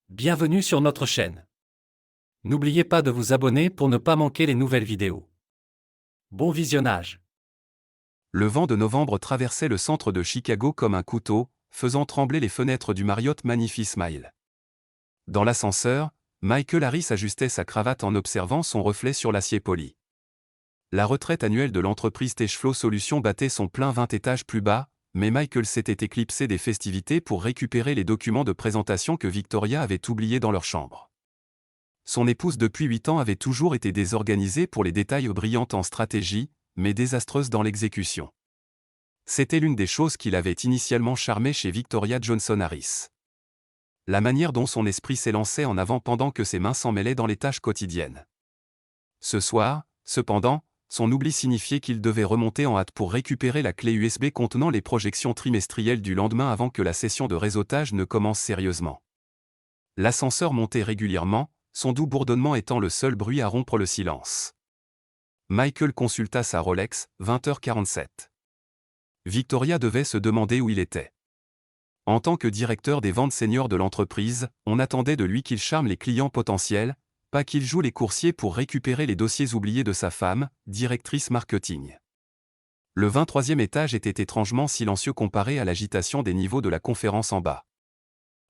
Bienvenue sur notre chaîne. N'oubliez pas de vous abonner pour ne pas manquer les nouvelles vidéos. Bon visionnage. Le vent de novembre traversait le centre de Chicago comme un couteau, faisant trembler les fenêtres du Marriott Magnificent Smile. Dans l'ascenseur, Michael Harris ajustait sa cravate en observant son reflet sur l'acier poli. La retraite annuelle de l'entreprise Techflow Solutions battait son plein 20 étages plus bas, mais Michael s'était éclipsé des festivités pour récupérer les documents de présentation que Victoria avait oubliés dans leur chambre. Son épouse depuis 8 ans avait toujours été désorganisée pour les détails, brillante en stratégie, mais désastreuse dans l'exécution. C'était l'une des choses qui l'avait initialement charmé chez Victoria Johnson Harris. La manière dont son esprit s'élançait en avant pendant que ses mains s'en mêlaient dans les tâches quotidiennes. Ce soir, cependant, son oubli signifiait qu'il devait remonter en hâte pour récupérer la clé USB contenant les projections trimestrielles du lendemain avant que la session de réseautage ne commence sérieusement. L'ascenseur montait régulièrement, son doux bourdonnement étant le seul bruit à rompre le silence. Michael consulta sa Rolex, 20h47. Victoria devait se demander où il était. En tant que directeur des ventes seniors de l'entreprise, on attendait de lui qu'il charme les clients potentiels, pas qu'il joue les coursiers pour récupérer les dossiers oubliés de sa femme, directrice marketing. Le 23e étage était étrangement silencieux comparé à l'agitation des niveaux de la conférence en bas.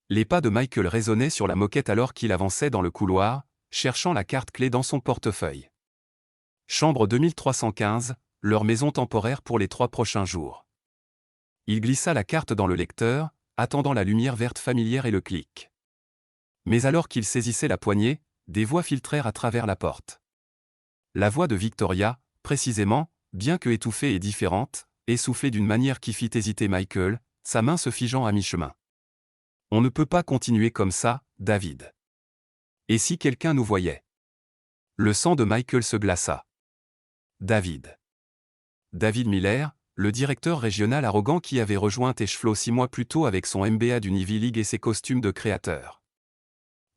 Les pas de Michael résonnaient sur la moquette alors qu'il avançait dans le couloir, cherchant la carte clé dans son portefeuille. Chambre 2315, leur maison temporaire pour les 3 prochains jours. Il glissa la carte dans le lecteur, attendant la lumière verte familière et le clic. Mais alors qu'il saisissait la poignée, des voix filtrèrent à travers la porte. La voix de Victoria, précisément, bien que étouffée et différente, essoufflée d'une manière qui fit hésiter Michael, sa main se figeant à mi-chemin. « On ne peut pas continuer comme ça, David. Et si quelqu'un nous voyait ?» Le sang de Michael se glaça. David. David Miller, le directeur régional arrogant qui avait rejoint Techflow 6 mois plus tôt avec son MBA d'une Ivy League et ses costumes de créateur.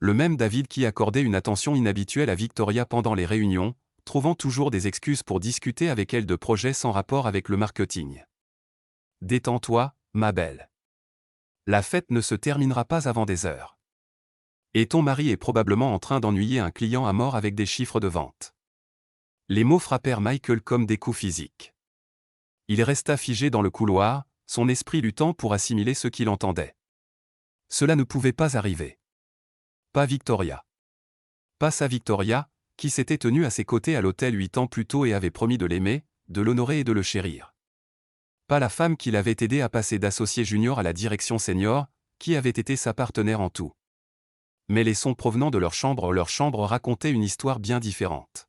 Le même David qui accordait une attention inhabituelle à Victoria pendant les réunions, trouvant toujours des excuses pour discuter avec elle de projets sans rapport avec le marketing. « Détends-toi, ma belle. La fête ne se terminera pas avant des heures. Et ton mari est probablement en train d'ennuyer un client à mort avec des chiffres de vente. » Les mots frappèrent Michael comme des coups physiques. Il resta figé dans le couloir, son esprit luttant pour assimiler ce qu'il entendait. Cela ne pouvait pas arriver. Pas Victoria. Pas sa Victoria, qui s'était tenue à ses côtés à l'hôtel 8 ans plus tôt et avait promis de l'aimer, de l'honorer et de le chérir. Pas la femme qui l'avait aidé à passer d'associé junior à la direction senior, qui avait été sa partenaire en tout. Mais les sons provenant de leur chambre racontaient une histoire bien différente.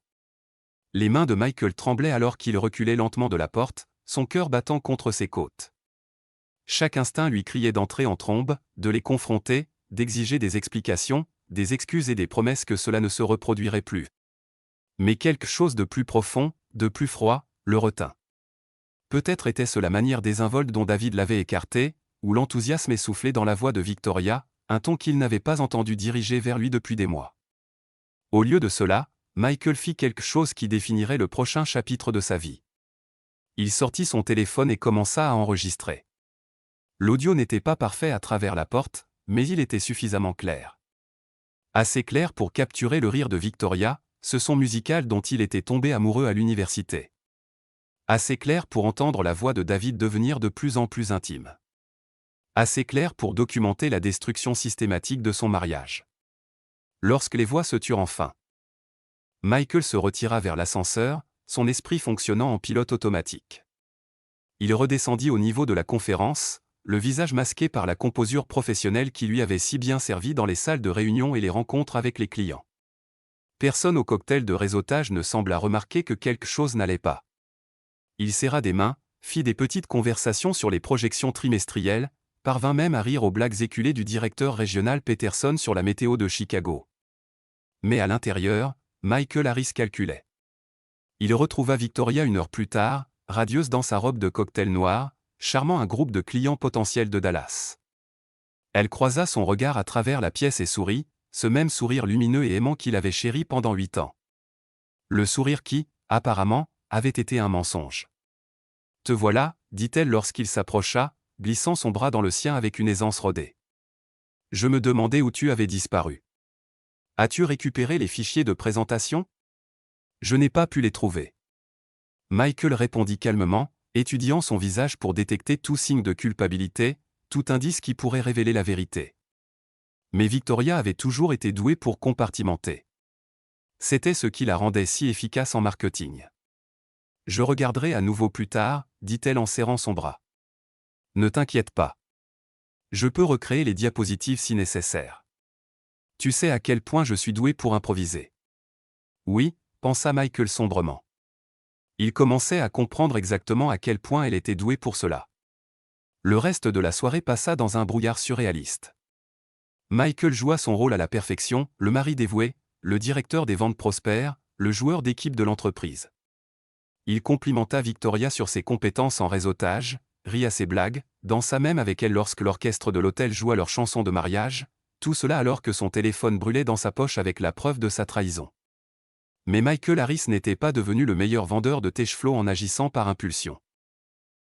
Les mains de Michael tremblaient alors qu'il reculait lentement de la porte, son cœur battant contre ses côtes. Chaque instinct lui criait d'entrer en trombe, de les confronter, d'exiger des explications, des excuses et des promesses que cela ne se reproduirait plus. Mais quelque chose de plus profond, de plus froid, le retint. Peut-être était-ce la manière désinvolte dont David l'avait écarté, ou l'enthousiasme essoufflé dans la voix de Victoria, un ton qu'il n'avait pas entendu diriger vers lui depuis des mois. Au lieu de cela, Michael fit quelque chose qui définirait le prochain chapitre de sa vie. Il sortit son téléphone et commença à enregistrer. L'audio n'était pas parfait à travers la porte, mais il était suffisamment clair. Assez clair pour capturer le rire de Victoria, ce son musical dont il était tombé amoureux à l'université. Assez clair pour entendre la voix de David devenir de plus en plus intime. Assez clair pour documenter la destruction systématique de son mariage. Lorsque les voix se turent enfin, Michael se retira vers l'ascenseur, son esprit fonctionnant en pilote automatique. Il redescendit au niveau de la conférence, le visage masqué par la composure professionnelle qui lui avait si bien servi dans les salles de réunion et les rencontres avec les clients. Personne au cocktail de réseautage ne sembla remarquer que quelque chose n'allait pas. Il serra des mains, fit des petites conversations sur les projections trimestrielles, parvint même à rire aux blagues éculées du directeur régional Peterson sur la météo de Chicago. Mais à l'intérieur, Michael Harris calculait. Il retrouva Victoria 1 heure plus tard, radieuse dans sa robe de cocktail noir, charmant un groupe de clients potentiels de Dallas. Elle croisa son regard à travers la pièce et sourit, ce même sourire lumineux et aimant qu'il avait chéri pendant 8 ans. Le sourire qui, apparemment, avait été un mensonge. « Te voilà » dit-elle lorsqu'il s'approcha, glissant son bras dans le sien avec une aisance rodée. Je me demandais où tu avais disparu. As-tu récupéré les fichiers de présentation? Je n'ai pas pu les trouver. Michael répondit calmement, étudiant son visage pour détecter tout signe de culpabilité, tout indice qui pourrait révéler la vérité. Mais Victoria avait toujours été douée pour compartimenter. C'était ce qui la rendait si efficace en marketing. Je regarderai à nouveau plus tard, dit-elle en serrant son bras. Ne t'inquiète pas. Je peux recréer les diapositives si nécessaire. Tu sais à quel point je suis doué pour improviser. Oui, pensa Michael sombrement. Il commençait à comprendre exactement à quel point elle était douée pour cela. Le reste de la soirée passa dans un brouillard surréaliste. Michael joua son rôle à la perfection, le mari dévoué, le directeur des ventes prospères, le joueur d'équipe de l'entreprise. Il complimenta Victoria sur ses compétences en réseautage, rit à ses blagues, dansa même avec elle lorsque l'orchestre de l'hôtel joua leur chanson de mariage, tout cela alors que son téléphone brûlait dans sa poche avec la preuve de sa trahison. Mais Michael Harris n'était pas devenu le meilleur vendeur de Techflow en agissant par impulsion.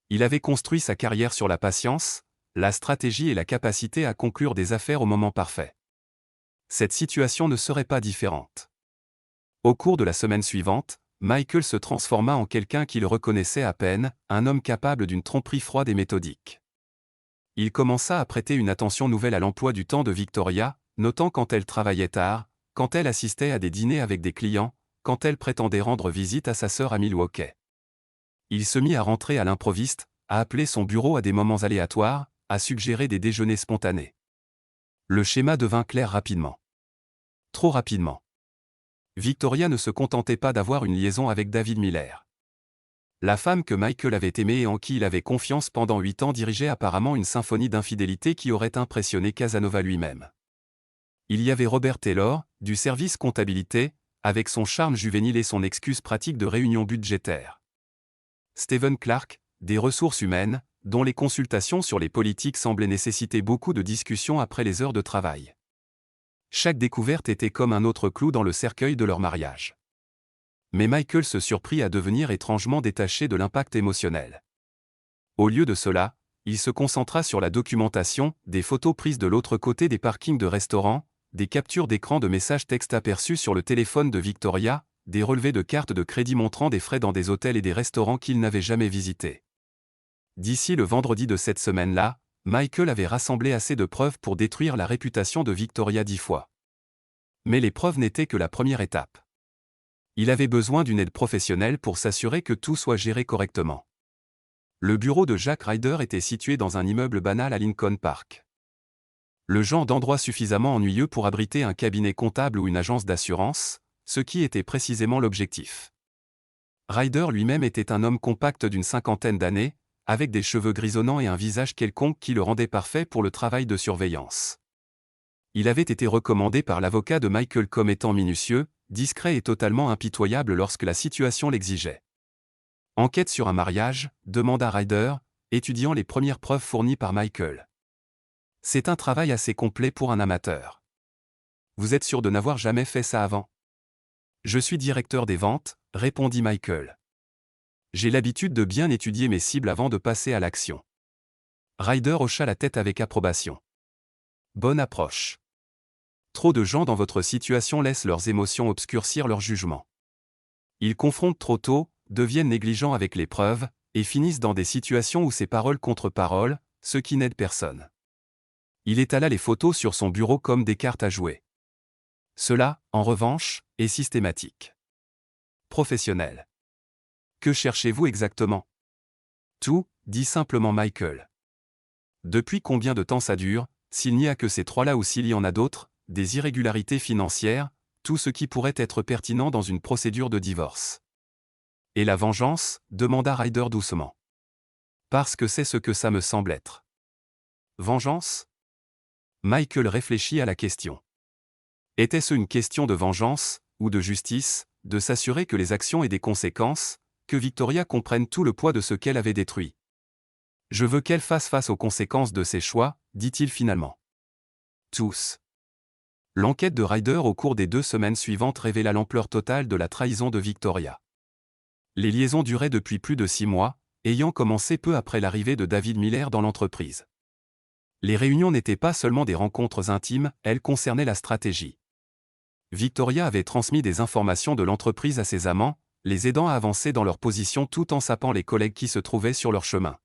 Il avait construit sa carrière sur la patience, la stratégie et la capacité à conclure des affaires au moment parfait. Cette situation ne serait pas différente. Au cours de la semaine suivante, Michael se transforma en quelqu'un qu'il reconnaissait à peine, un homme capable d'une tromperie froide et méthodique. Il commença à prêter une attention nouvelle à l'emploi du temps de Victoria, notant quand elle travaillait tard, quand elle assistait à des dîners avec des clients, quand elle prétendait rendre visite à sa sœur à Milwaukee. Il se mit à rentrer à l'improviste, à appeler son bureau à des moments aléatoires, à suggérer des déjeuners spontanés. Le schéma devint clair rapidement. Trop rapidement. Victoria ne se contentait pas d'avoir une liaison avec David Miller. La femme que Michael avait aimée et en qui il avait confiance pendant 8 ans dirigeait apparemment une symphonie d'infidélité qui aurait impressionné Casanova lui-même. Il y avait Robert Taylor, du service comptabilité, avec son charme juvénile et son excuse pratique de réunion budgétaire. Stephen Clark, des ressources humaines, dont les consultations sur les politiques semblaient nécessiter beaucoup de discussions après les heures de travail. Chaque découverte était comme un autre clou dans le cercueil de leur mariage. Mais Michael se surprit à devenir étrangement détaché de l'impact émotionnel. Au lieu de cela, il se concentra sur la documentation, des photos prises de l'autre côté des parkings de restaurants, des captures d'écran de messages textes aperçus sur le téléphone de Victoria, des relevés de cartes de crédit montrant des frais dans des hôtels et des restaurants qu'il n'avait jamais visités. D'ici le vendredi de cette semaine-là, Michael avait rassemblé assez de preuves pour détruire la réputation de Victoria 10 fois. Mais les preuves n'étaient que la première étape. Il avait besoin d'une aide professionnelle pour s'assurer que tout soit géré correctement. Le bureau de Jack Ryder était situé dans un immeuble banal à Lincoln Park. Le genre d'endroit suffisamment ennuyeux pour abriter un cabinet comptable ou une agence d'assurance, ce qui était précisément l'objectif. Ryder lui-même était un homme compact d'une 50aine d'années, avec des cheveux grisonnants et un visage quelconque qui le rendait parfait pour le travail de surveillance. Il avait été recommandé par l'avocat de Michael comme étant minutieux, discret et totalement impitoyable lorsque la situation l'exigeait. Enquête sur un mariage, demanda Ryder, étudiant les premières preuves fournies par Michael. C'est un travail assez complet pour un amateur. Vous êtes sûr de n'avoir jamais fait ça avant? Je suis directeur des ventes, répondit Michael. J'ai l'habitude de bien étudier mes cibles avant de passer à l'action. Ryder hocha la tête avec approbation. Bonne approche. Trop de gens dans votre situation laissent leurs émotions obscurcir leur jugement. Ils confrontent trop tôt, deviennent négligents avec les preuves, et finissent dans des situations où c'est parole contre parole, ce qui n'aide personne. Il étala les photos sur son bureau comme des cartes à jouer. Cela, en revanche, est systématique. Professionnel. Que cherchez-vous exactement? Tout, dit simplement Michael. Depuis combien de temps ça dure, s'il n'y a que ces trois-là ou s'il y en a d'autres, des irrégularités financières, tout ce qui pourrait être pertinent dans une procédure de divorce. Et la vengeance? Demanda Ryder doucement. Parce que c'est ce que ça me semble être. Vengeance? Michael réfléchit à la question. Était-ce une question de vengeance, ou de justice, de s'assurer que les actions aient des conséquences, que Victoria comprenne tout le poids de ce qu'elle avait détruit? Je veux qu'elle fasse face aux conséquences de ses choix, dit-il finalement. Tous. L'enquête de Ryder au cours des 2 semaines suivantes révéla l'ampleur totale de la trahison de Victoria. Les liaisons duraient depuis plus de 6 mois, ayant commencé peu après l'arrivée de David Miller dans l'entreprise. Les réunions n'étaient pas seulement des rencontres intimes, elles concernaient la stratégie. Victoria avait transmis des informations de l'entreprise à ses amants, les aidant à avancer dans leur position tout en sapant les collègues qui se trouvaient sur leur chemin.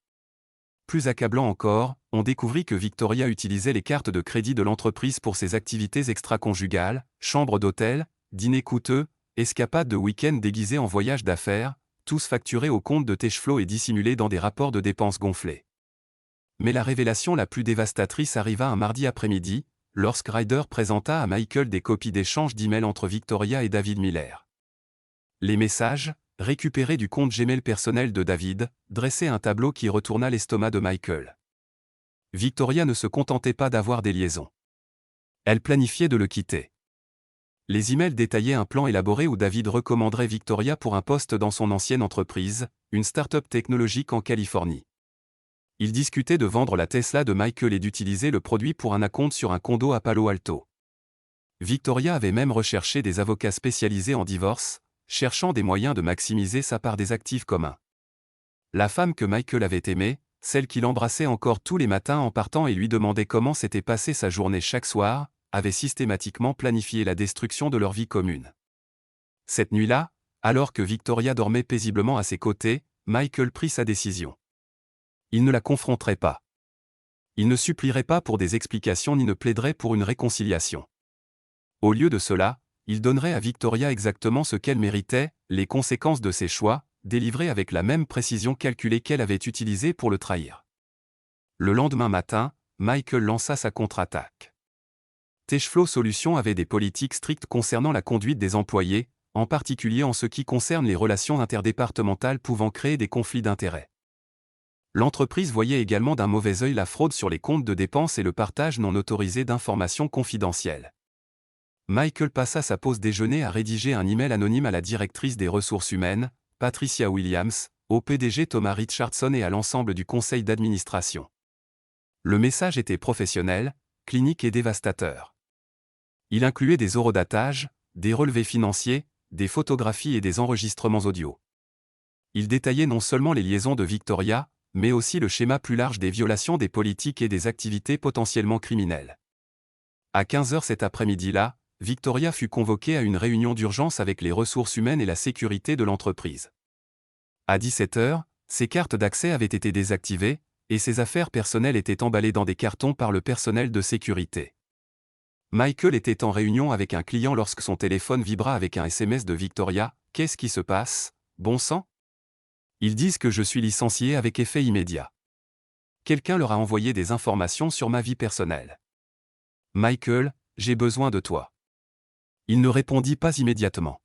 Plus accablant encore, on découvrit que Victoria utilisait les cartes de crédit de l'entreprise pour ses activités extra-conjugales, chambres d'hôtel, dîners coûteux, escapades de week-end déguisées en voyages d'affaires, tous facturés au compte de Teshflo et dissimulés dans des rapports de dépenses gonflés. Mais la révélation la plus dévastatrice arriva un mardi après-midi, lorsque Ryder présenta à Michael des copies d'échanges d'emails entre Victoria et David Miller. Les messages, récupérés du compte Gmail personnel de David, dressaient un tableau qui retourna l'estomac de Michael. Victoria ne se contentait pas d'avoir des liaisons. Elle planifiait de le quitter. Les emails détaillaient un plan élaboré où David recommanderait Victoria pour un poste dans son ancienne entreprise, une start-up technologique en Californie. Il discutait de vendre la Tesla de Michael et d'utiliser le produit pour un acompte sur un condo à Palo Alto. Victoria avait même recherché des avocats spécialisés en divorce, cherchant des moyens de maximiser sa part des actifs communs. La femme que Michael avait aimée, celle qu'il embrassait encore tous les matins en partant et lui demandait comment s'était passée sa journée chaque soir, avait systématiquement planifié la destruction de leur vie commune. Cette nuit-là, alors que Victoria dormait paisiblement à ses côtés, Michael prit sa décision. Il ne la confronterait pas. Il ne supplierait pas pour des explications ni ne plaiderait pour une réconciliation. Au lieu de cela, il donnerait à Victoria exactement ce qu'elle méritait, les conséquences de ses choix, délivrées avec la même précision calculée qu'elle avait utilisée pour le trahir. Le lendemain matin, Michael lança sa contre-attaque. Teshflo Solutions avait des politiques strictes concernant la conduite des employés, en particulier en ce qui concerne les relations interdépartementales pouvant créer des conflits d'intérêts. L'entreprise voyait également d'un mauvais œil la fraude sur les comptes de dépenses et le partage non autorisé d'informations confidentielles. Michael passa sa pause déjeuner à rédiger un email anonyme à la directrice des ressources humaines, Patricia Williams, au PDG Thomas Richardson et à l'ensemble du conseil d'administration. Le message était professionnel, clinique et dévastateur. Il incluait des horodatages, des relevés financiers, des photographies et des enregistrements audio. Il détaillait non seulement les liaisons de Victoria, mais aussi le schéma plus large des violations des politiques et des activités potentiellement criminelles. À 15h cet après-midi-là, Victoria fut convoquée à une réunion d'urgence avec les ressources humaines et la sécurité de l'entreprise. À 17h, ses cartes d'accès avaient été désactivées, et ses affaires personnelles étaient emballées dans des cartons par le personnel de sécurité. Michael était en réunion avec un client lorsque son téléphone vibra avec un SMS de Victoria. « Qu'est-ce qui se passe, bon sang ? Ils disent que je suis licencié avec effet immédiat. Quelqu'un leur a envoyé des informations sur ma vie personnelle. Michael, j'ai besoin de toi. » Il ne répondit pas immédiatement.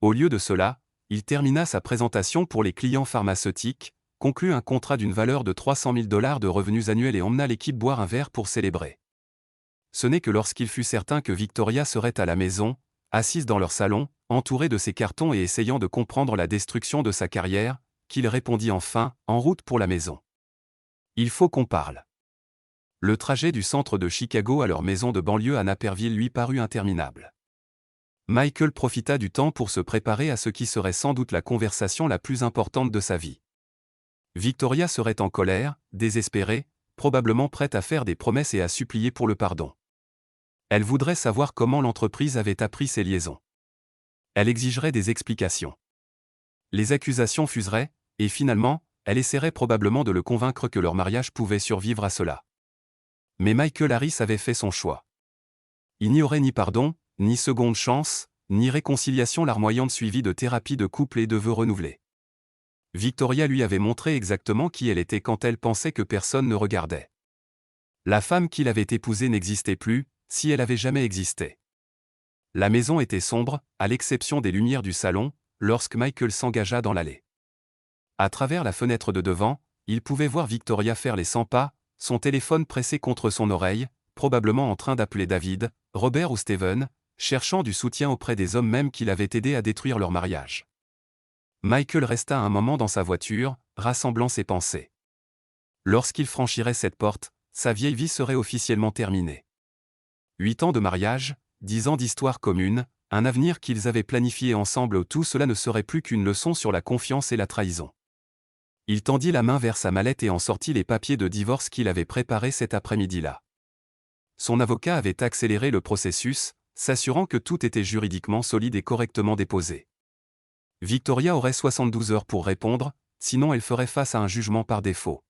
Au lieu de cela, il termina sa présentation pour les clients pharmaceutiques, conclut un contrat d'une valeur de $300 000 de revenus annuels et emmena l'équipe boire un verre pour célébrer. Ce n'est que lorsqu'il fut certain que Victoria serait à la maison, assise dans leur salon, entourée de ses cartons et essayant de comprendre la destruction de sa carrière, qu'il répondit enfin, en route pour la maison. Il faut qu'on parle. Le trajet du centre de Chicago à leur maison de banlieue à Naperville lui parut interminable. Michael profita du temps pour se préparer à ce qui serait sans doute la conversation la plus importante de sa vie. Victoria serait en colère, désespérée, probablement prête à faire des promesses et à supplier pour le pardon. Elle voudrait savoir comment l'entreprise avait appris ses liaisons. Elle exigerait des explications. Les accusations fuseraient, et finalement, elle essaierait probablement de le convaincre que leur mariage pouvait survivre à cela. Mais Michael Harris avait fait son choix. Il n'y aurait ni pardon, ni seconde chance, ni réconciliation larmoyante suivie de thérapie de couple et de vœux renouvelés. Victoria lui avait montré exactement qui elle était quand elle pensait que personne ne regardait. La femme qu'il avait épousée n'existait plus, si elle avait jamais existé. La maison était sombre, à l'exception des lumières du salon, lorsque Michael s'engagea dans l'allée. À travers la fenêtre de devant, il pouvait voir Victoria faire les 100 pas, son téléphone pressé contre son oreille, probablement en train d'appeler David, Robert ou Steven, cherchant du soutien auprès des hommes mêmes qui l'avaient aidé à détruire leur mariage. Michael resta un moment dans sa voiture, rassemblant ses pensées. Lorsqu'il franchirait cette porte, sa vieille vie serait officiellement terminée. 8 ans de mariage, 10 ans d'histoire commune, un avenir qu'ils avaient planifié ensemble où tout cela ne serait plus qu'une leçon sur la confiance et la trahison. Il tendit la main vers sa mallette et en sortit les papiers de divorce qu'il avait préparés cet après-midi-là. Son avocat avait accéléré le processus, s'assurant que tout était juridiquement solide et correctement déposé. Victoria aurait 72 heures pour répondre, sinon elle ferait face à un jugement par défaut.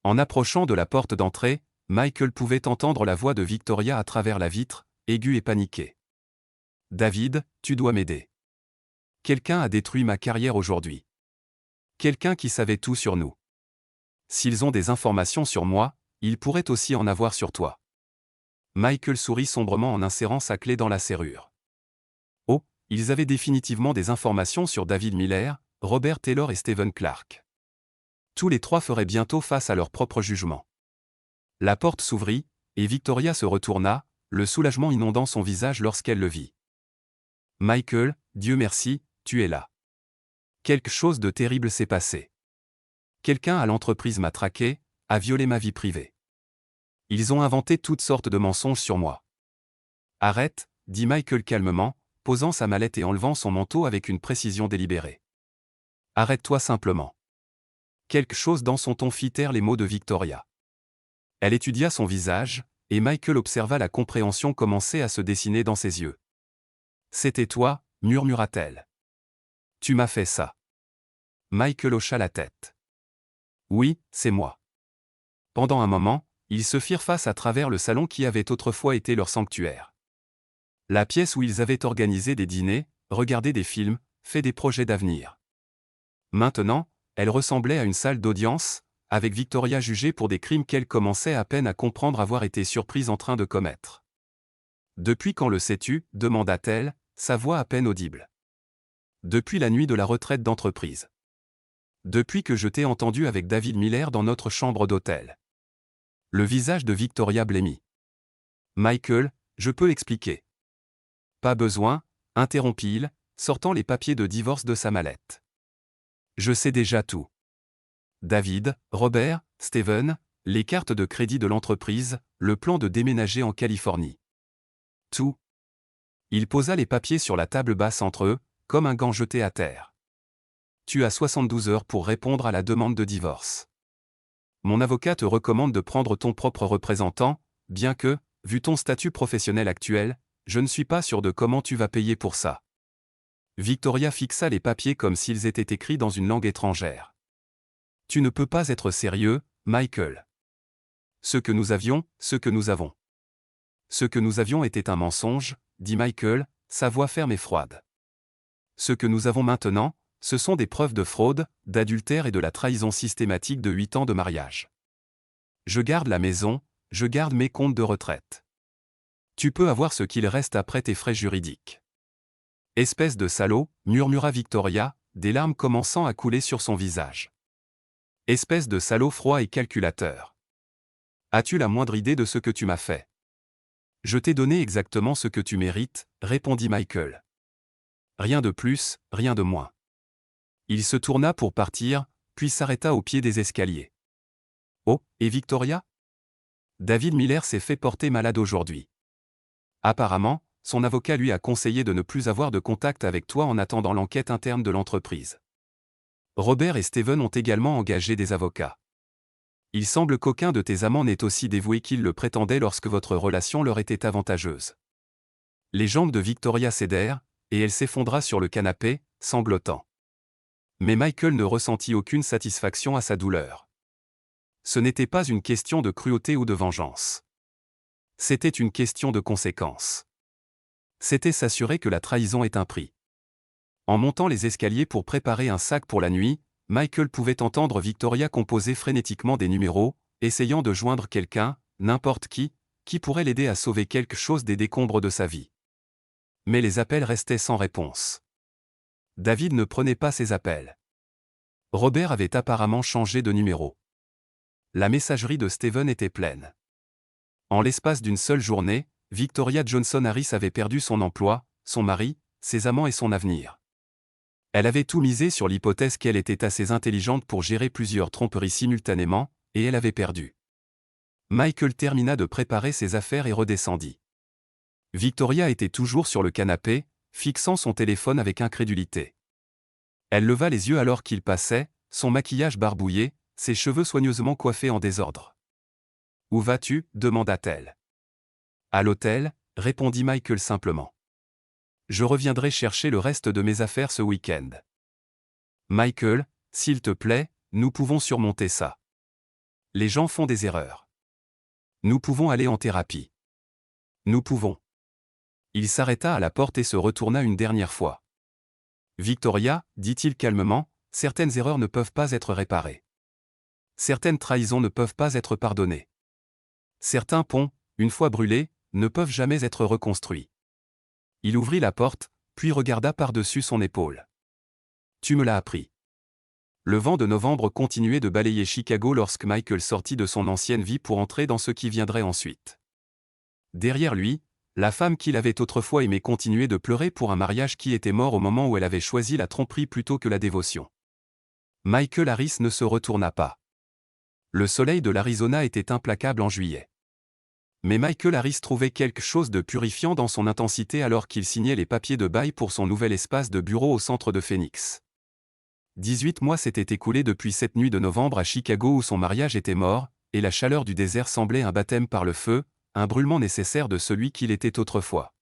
En approchant de la porte d'entrée, Michael pouvait entendre la voix de Victoria à travers la vitre, aiguë et paniquée. « David, tu dois m'aider. Quelqu'un a détruit ma carrière aujourd'hui. Quelqu'un qui savait tout sur nous. S'ils ont des informations sur moi, ils pourraient aussi en avoir sur toi. » Michael sourit sombrement en insérant sa clé dans la serrure. Oh, ils avaient définitivement des informations sur David Miller, Robert Taylor et Stephen Clark. Tous les trois feraient bientôt face à leur propre jugement. La porte s'ouvrit, et Victoria se retourna, le soulagement inondant son visage lorsqu'elle le vit. « Michael, Dieu merci, tu es là. Quelque chose de terrible s'est passé. Quelqu'un à l'entreprise m'a traqué, a violé ma vie privée. Ils ont inventé toutes sortes de mensonges sur moi. » « Arrête, » dit Michael calmement, posant sa mallette et enlevant son manteau avec une précision délibérée. « Arrête-toi simplement. » Quelque chose dans son ton fit taire les mots de Victoria. Elle étudia son visage, et Michael observa la compréhension commencer à se dessiner dans ses yeux. « C'était toi, murmura-t-elle. Tu m'as fait ça. » Michael hocha la tête. « Oui, c'est moi. » Pendant un moment, ils se firent face à travers le salon qui avait autrefois été leur sanctuaire. La pièce où ils avaient organisé des dîners, regardé des films, fait des projets d'avenir. Maintenant, elle ressemblait à une salle d'audience, avec Victoria jugée pour des crimes qu'elle commençait à peine à comprendre avoir été surprise en train de commettre. « Depuis quand le sais-tu » demanda-t-elle, sa voix à peine audible. « Depuis la nuit de la retraite d'entreprise. Depuis que je t'ai entendu avec David Miller dans notre chambre d'hôtel. » Le visage de Victoria blêmit. « Michael, je peux expliquer. » « Pas besoin, » interrompit-il, sortant les papiers de divorce de sa mallette. « Je sais déjà tout. David, Robert, Stephen, les cartes de crédit de l'entreprise, le plan de déménager en Californie. Tout. » Il posa les papiers sur la table basse entre eux, comme un gant jeté à terre. « Tu as 72 heures pour répondre à la demande de divorce. Mon avocat te recommande de prendre ton propre représentant, bien que, vu ton statut professionnel actuel, je ne suis pas sûr de comment tu vas payer pour ça. » Victoria fixa les papiers comme s'ils étaient écrits dans une langue étrangère. « Tu ne peux pas être sérieux, Michael. Ce que nous avions, ce que nous avons. » « Ce que nous avions était un mensonge, » dit Michael, sa voix ferme et froide. « Ce que nous avons maintenant, ce sont des preuves de fraude, d'adultère et de la trahison systématique de 8 ans de mariage. Je garde la maison, je garde mes comptes de retraite. Tu peux avoir ce qu'il reste après tes frais juridiques. » « Espèce de salaud » murmura Victoria, des larmes commençant à couler sur son visage. « Espèce de salaud froid et calculateur. As-tu la moindre idée de ce que tu m'as fait ? » « Je t'ai donné exactement ce que tu mérites, » répondit Michael. « Rien de plus, rien de moins. » Il se tourna pour partir, puis s'arrêta au pied des escaliers. « Oh, et Victoria ? » David Miller s'est fait porter malade aujourd'hui. Apparemment, son avocat lui a conseillé de ne plus avoir de contact avec toi en attendant l'enquête interne de l'entreprise. Robert et Stephen ont également engagé des avocats. Il semble qu'aucun de tes amants n'est aussi dévoué qu'ils le prétendaient lorsque votre relation leur était avantageuse. Les jambes de Victoria cédèrent, et elle s'effondra sur le canapé, sanglotant. Mais Michael ne ressentit aucune satisfaction à sa douleur. Ce n'était pas une question de cruauté ou de vengeance. C'était une question de conséquence. C'était s'assurer que la trahison ait un prix. En montant les escaliers pour préparer un sac pour la nuit, Michael pouvait entendre Victoria composer frénétiquement des numéros, essayant de joindre quelqu'un, n'importe qui pourrait l'aider à sauver quelque chose des décombres de sa vie. Mais les appels restaient sans réponse. David ne prenait pas ses appels. Robert avait apparemment changé de numéro. La messagerie de Stephen était pleine. En l'espace d'une seule journée, Victoria Johnson Harris avait perdu son emploi, son mari, ses amants et son avenir. Elle avait tout misé sur l'hypothèse qu'elle était assez intelligente pour gérer plusieurs tromperies simultanément, et elle avait perdu. Michael termina de préparer ses affaires et redescendit. Victoria était toujours sur le canapé, fixant son téléphone avec incrédulité. Elle leva les yeux alors qu'il passait, son maquillage barbouillé, ses cheveux soigneusement coiffés en désordre. « Où vas-tu » demanda-t-elle. « À l'hôtel » répondit Michael simplement. « Je reviendrai chercher le reste de mes affaires ce week-end. »« Michael, s'il te plaît, nous pouvons surmonter ça. Les gens font des erreurs. Nous pouvons aller en thérapie. Nous pouvons. » Il s'arrêta à la porte et se retourna une dernière fois. « Victoria, dit-il calmement, certaines erreurs ne peuvent pas être réparées. Certaines trahisons ne peuvent pas être pardonnées. Certains ponts, une fois brûlés, ne peuvent jamais être reconstruits. » Il ouvrit la porte, puis regarda par-dessus son épaule. « Tu me l'as appris. » Le vent de novembre continuait de balayer Chicago lorsque Michael sortit de son ancienne vie pour entrer dans ce qui viendrait ensuite. Derrière lui, la femme qu'il avait autrefois aimée continuait de pleurer pour un mariage qui était mort au moment où elle avait choisi la tromperie plutôt que la dévotion. Michael Harris ne se retourna pas. Le soleil de l'Arizona était implacable en juillet. Mais Michael Harris trouvait quelque chose de purifiant dans son intensité alors qu'il signait les papiers de bail pour son nouvel espace de bureau au centre de Phoenix. 18 mois s'étaient écoulés depuis cette nuit de novembre à Chicago où son mariage était mort, et la chaleur du désert semblait un baptême par le feu, un brûlement nécessaire de celui qu'il était autrefois.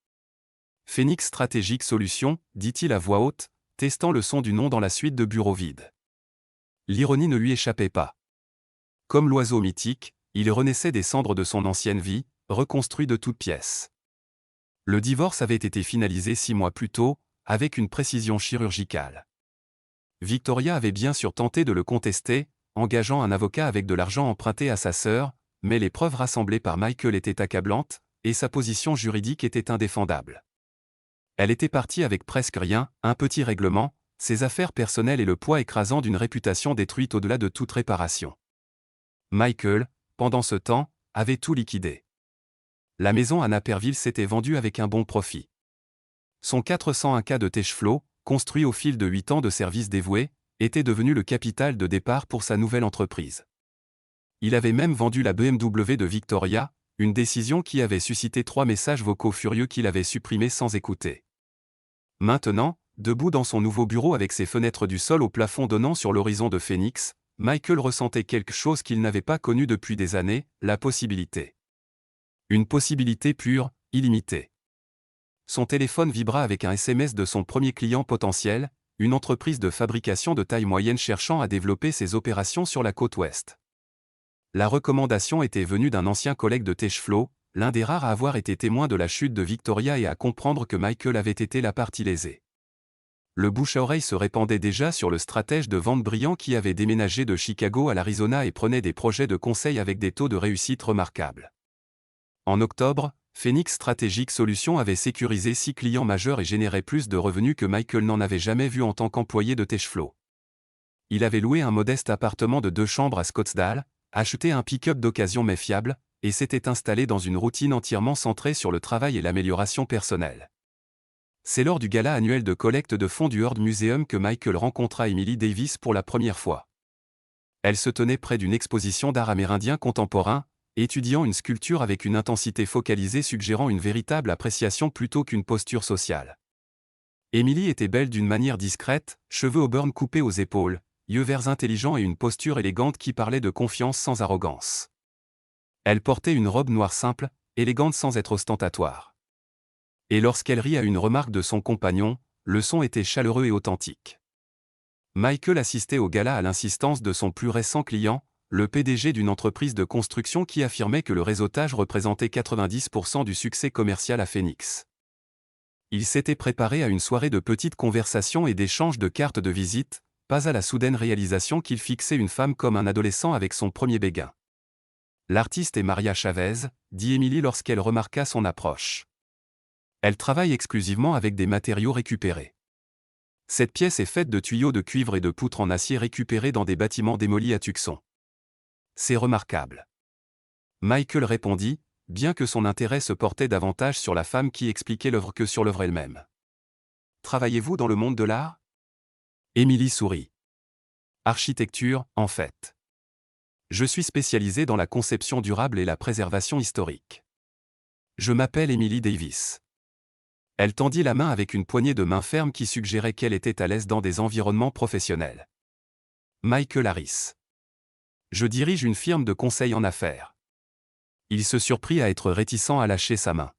Phoenix Strategic Solutions, dit-il à voix haute, testant le son du nom dans la suite de bureaux vides. L'ironie ne lui échappait pas. Comme l'oiseau mythique, il renaissait des cendres de son ancienne vie, reconstruit de toutes pièces. Le divorce avait été finalisé 6 mois plus tôt, avec une précision chirurgicale. Victoria avait bien sûr tenté de le contester, engageant un avocat avec de l'argent emprunté à sa sœur, mais les preuves rassemblées par Michael étaient accablantes, et sa position juridique était indéfendable. Elle était partie avec presque rien, un petit règlement, ses affaires personnelles et le poids écrasant d'une réputation détruite au-delà de toute réparation. Michael, pendant ce temps, avait tout liquidé. La maison à Naperville s'était vendue avec un bon profit. Son 401K de Techflow, construit au fil de 8 ans de services dévoués, était devenu le capital de départ pour sa nouvelle entreprise. Il avait même vendu la BMW de Victoria, une décision qui avait suscité 3 messages vocaux furieux qu'il avait supprimés sans écouter. Maintenant, debout dans son nouveau bureau avec ses fenêtres du sol au plafond donnant sur l'horizon de Phoenix, Michael ressentait quelque chose qu'il n'avait pas connu depuis des années, la possibilité. Une possibilité pure, illimitée. Son téléphone vibra avec un SMS de son premier client potentiel, une entreprise de fabrication de taille moyenne cherchant à développer ses opérations sur la côte ouest. La recommandation était venue d'un ancien collègue de Techflow, l'un des rares à avoir été témoin de la chute de Victoria et à comprendre que Michael avait été la partie lésée. Le bouche-à-oreille se répandait déjà sur le stratège de vente brillant qui avait déménagé de Chicago à l'Arizona et prenait des projets de conseil avec des taux de réussite remarquables. En octobre, Phoenix Strategic Solutions avait sécurisé 6 clients majeurs et générait plus de revenus que Michael n'en avait jamais vu en tant qu'employé de Techflow. Il avait loué un modeste appartement de 2 chambres à Scottsdale, acheté un pick-up d'occasion mais fiable, et s'était installé dans une routine entièrement centrée sur le travail et l'amélioration personnelle. C'est lors du gala annuel de collecte de fonds du Heard Museum que Michael rencontra Emily Davis pour la première fois. Elle se tenait près d'une exposition d'art amérindien contemporain, étudiant une sculpture avec une intensité focalisée suggérant une véritable appréciation plutôt qu'une posture sociale. Emily était belle d'une manière discrète, cheveux auburn coupés aux épaules, yeux verts intelligents et une posture élégante qui parlait de confiance sans arrogance. Elle portait une robe noire simple, élégante sans être ostentatoire. Et lorsqu'elle rit à une remarque de son compagnon, le son était chaleureux et authentique. Michael assistait au gala à l'insistance de son plus récent client, le PDG d'une entreprise de construction qui affirmait que le réseautage représentait 90% du succès commercial à Phoenix. Il s'était préparé à une soirée de petites conversations et d'échanges de cartes de visite, pas à la soudaine réalisation qu'il fixait une femme comme un adolescent avec son premier béguin. L'artiste est Maria Chavez, dit Emily lorsqu'elle remarqua son approche. Elle travaille exclusivement avec des matériaux récupérés. Cette pièce est faite de tuyaux de cuivre et de poutres en acier récupérés dans des bâtiments démolis à Tucson. C'est remarquable. Michael répondit, bien que son intérêt se portait davantage sur la femme qui expliquait l'œuvre que sur l'œuvre elle-même. Travaillez-vous dans le monde de l'art ? Emily sourit. Architecture, en fait. Je suis spécialisée dans la conception durable et la préservation historique. Je m'appelle Emily Davis. Elle tendit la main avec une poignée de main ferme qui suggérait qu'elle était à l'aise dans des environnements professionnels. Michael Harris. Je dirige une firme de conseil en affaires. Il se surprit à être réticent à lâcher sa main.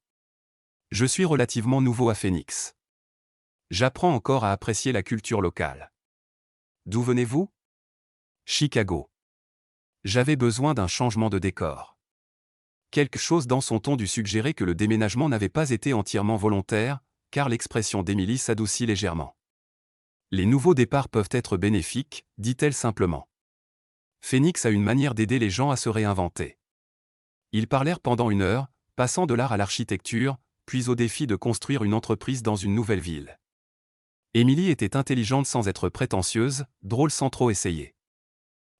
Je suis relativement nouveau à Phoenix. J'apprends encore à apprécier la culture locale. D'où venez-vous? Chicago. J'avais besoin d'un changement de décor. Quelque chose dans son ton dut suggérer que le déménagement n'avait pas été entièrement volontaire, car l'expression d'Emily s'adoucit légèrement. Les nouveaux départs peuvent être bénéfiques, dit-elle simplement. Phoenix a une manière d'aider les gens à se réinventer. Ils parlèrent pendant 1 heure, passant de l'art à l'architecture, puis au défi de construire une entreprise dans une nouvelle ville. Emily était intelligente sans être prétentieuse, drôle sans trop essayer.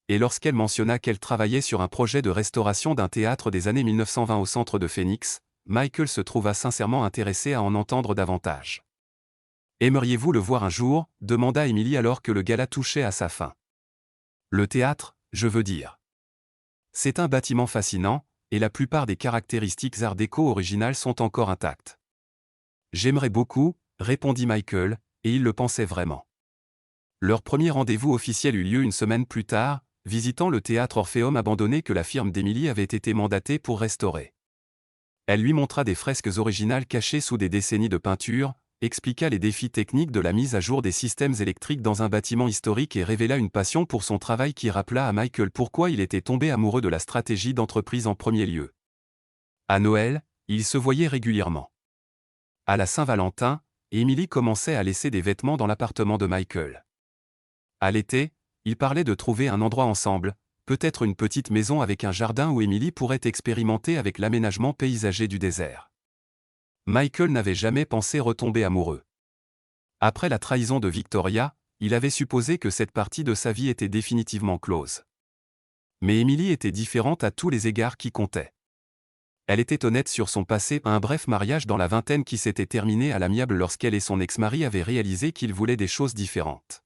Et lorsqu'elle mentionna qu'elle travaillait sur un projet de restauration d'un théâtre des années 1920 au centre de Phoenix, Michael se trouva sincèrement intéressé à en entendre davantage. « Aimeriez-vous le voir un jour » demanda Emily alors que le gala touchait à sa fin. « Le théâtre, je veux dire. C'est un bâtiment fascinant, et la plupart des caractéristiques art déco originales sont encore intactes. »« J'aimerais beaucoup » répondit Michael, et il le pensait vraiment. Leur premier rendez-vous officiel eut lieu 1 semaine plus tard, visitant le théâtre Orpheum abandonné que la firme d'Emily avait été mandatée pour restaurer. Elle lui montra des fresques originales cachées sous des décennies de peinture, expliqua les défis techniques de la mise à jour des systèmes électriques dans un bâtiment historique et révéla une passion pour son travail qui rappela à Michael pourquoi il était tombé amoureux de la stratégie d'entreprise en premier lieu. À Noël, ils se voyaient régulièrement. À la Saint-Valentin, Emily commençait à laisser des vêtements dans l'appartement de Michael. À l'été, ils parlaient de trouver un endroit ensemble, peut-être une petite maison avec un jardin où Emily pourrait expérimenter avec l'aménagement paysager du désert. Michael n'avait jamais pensé retomber amoureux. Après la trahison de Victoria, il avait supposé que cette partie de sa vie était définitivement close. Mais Emily était différente à tous les égards qui comptaient. Elle était honnête sur son passé, un bref mariage dans la vingtaine qui s'était terminé à l'amiable lorsqu'elle et son ex-mari avaient réalisé qu'ils voulaient des choses différentes.